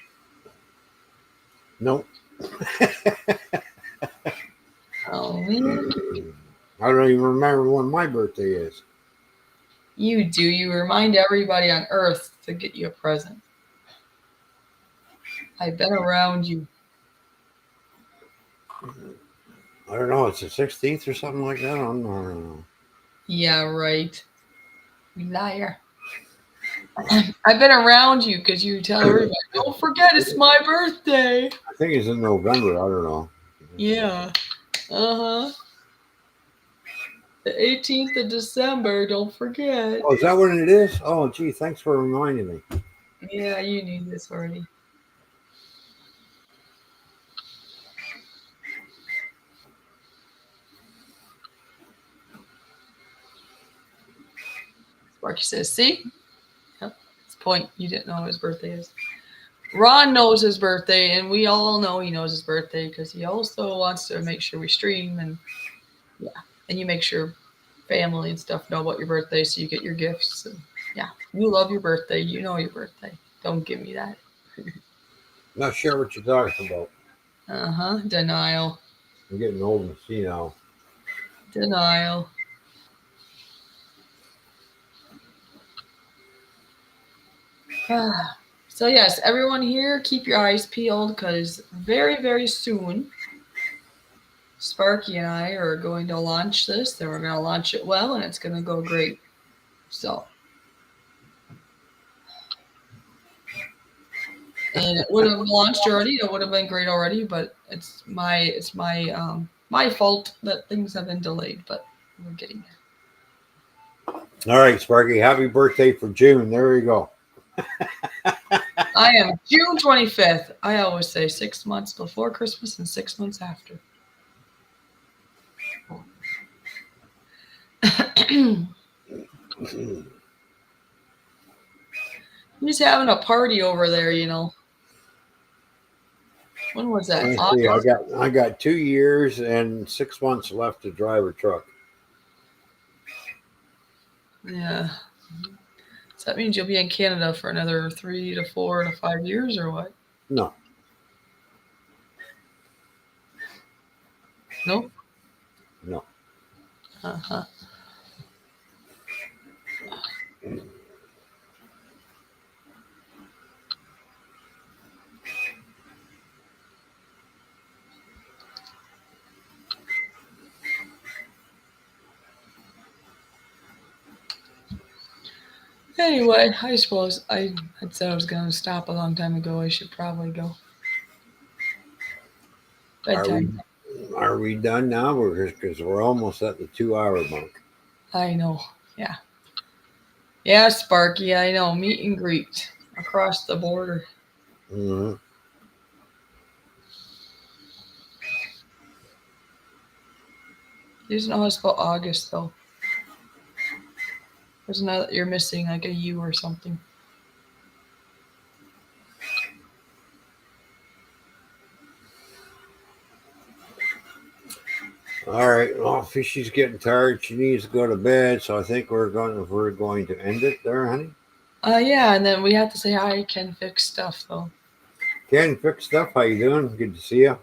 Nope. Oh, man. I don't even remember when my birthday is. You do. You remind everybody on Earth to get you a present. I've been around you. I don't know. It's the 16th or something like that. I don't know. Yeah, right. You liar. I've been around you because you tell everybody, don't forget it's my birthday. I think it's in November. I don't know. Yeah. Uh-huh. The 18th of December, don't forget. Oh, is that what it is? Oh, gee, thanks for reminding me. Yeah, you knew this already. Sparky says, see? Yep. That's the point. You didn't know his birthday is. Ron knows his birthday, and we all know he knows his birthday because he also wants to make sure we stream and yeah. And you make sure family and stuff know about your birthday so you get your gifts. And yeah, you love your birthday. You know your birthday. Don't give me that. Not sure what you're talking about. Uh-huh. Denial. I'm getting old and see now. Denial. So yes, everyone here, keep your eyes peeled because very, very soon, Sparky and I are going to launch this. Then we're going to launch it well, and it's going to go great. So, and it would have launched already. It would have been great already, but it's my fault that things have been delayed. But we're getting there. All right, Sparky. Happy birthday for June. There you go. I am June 25th. I always say 6 months before Christmas and 6 months after. He's having a party over there, you know. When was that? Let's see. I got 2 years and 6 months left to drive a truck. Yeah. So that means you'll be in Canada for another 3 to 4 to 5 years, or what? No. Nope. No. Uh-huh. Anyway, I suppose I had said I was going to stop a long time ago. I should probably go. Bedtime. Are we done now? Because we're almost at the 2-hour mark. I know. Yeah. Yeah, Sparky, I know. Meet and greet across the border. Mm-hmm. You just know how to spell August, though. There's another, you're missing like a U or something. All right. Well, Fishy's getting tired. She needs to go to bed, so I think we're going to end it there, honey. Yeah, and then we have to say hi. Can fix stuff though. Ken, fix stuff. How you doing? Good to see you.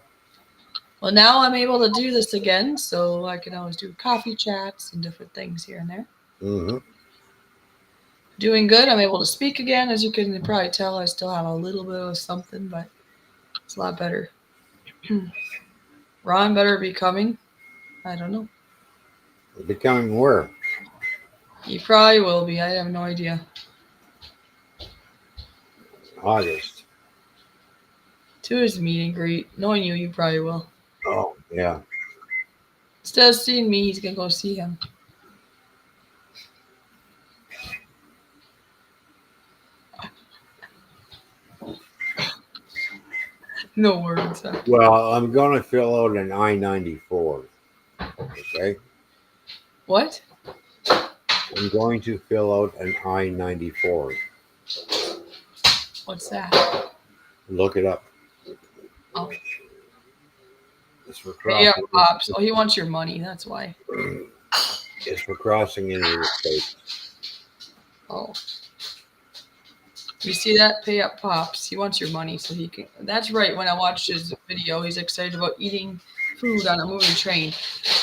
Well, now I'm able to do this again, so I can always do coffee chats and different things here and there. Mm-hmm. Doing good. I'm able to speak again. As you can probably tell, I still have a little bit of something, but it's a lot better. Ron better be coming. I don't know. Becoming where? He probably will be. I have no idea. August. To his meet and greet. Knowing you, you probably will. Oh, yeah. Instead of seeing me, he's gonna go see him. No words. Well, I'm going to fill out an I-94. Okay. What? I'm going to fill out an I-94. What's that? Look it up. Oh. It's for Yeah, crossing. Pops. Oh, he wants your money. That's why. It's for crossing into the States. Oh. You see that? Pay up, Pops. He wants your money so he can. That's right. When I watched his video, he's excited about eating food on a moving train.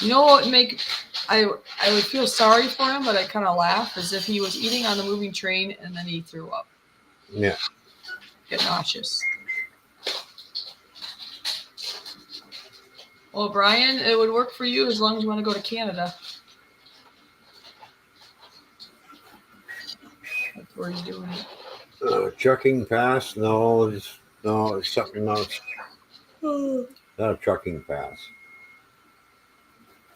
You know what would make I would feel sorry for him, but I kind of laugh as if he was eating on the moving train and then he threw up. Yeah. Get nauseous. Well, Brian, it would work for you as long as you want to go to Canada. That's where he's doing it. Trucking pass? No, it's something else. Not a trucking pass.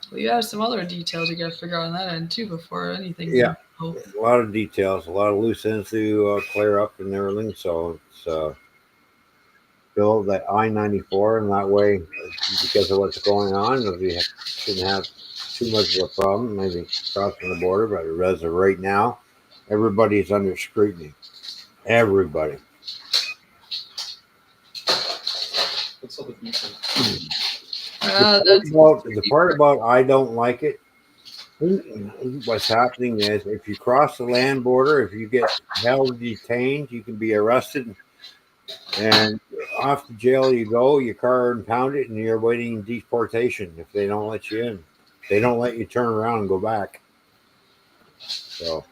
Well, you have some other details you got to figure out on that end too before anything. Yeah. Oh. A lot of details, a lot of loose ends to clear up and everything. So it's build that I-94, and that way, because of what's going on, we shouldn't have too much of a problem. Maybe crossing the border, but as of right now, everybody's under scrutiny. Everybody. What's all the details? The part about I don't like it. What's happening is if you cross the land border, if you get held detained, you can be arrested and off to jail you go, your car impounded, and you're waiting deportation if they don't let you in. They don't let you turn around and go back. So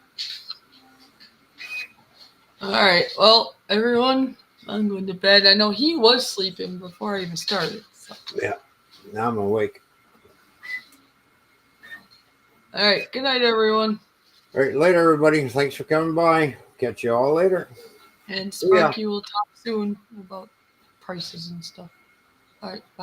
All right. Well, everyone, I'm going to bed. I know he was sleeping before I even started. So. Yeah. Now I'm awake. All right. Good night, everyone. All right, later, everybody. Thanks for coming by. Catch you all later. And Sparky will talk soon about prices and stuff. All right. Bye.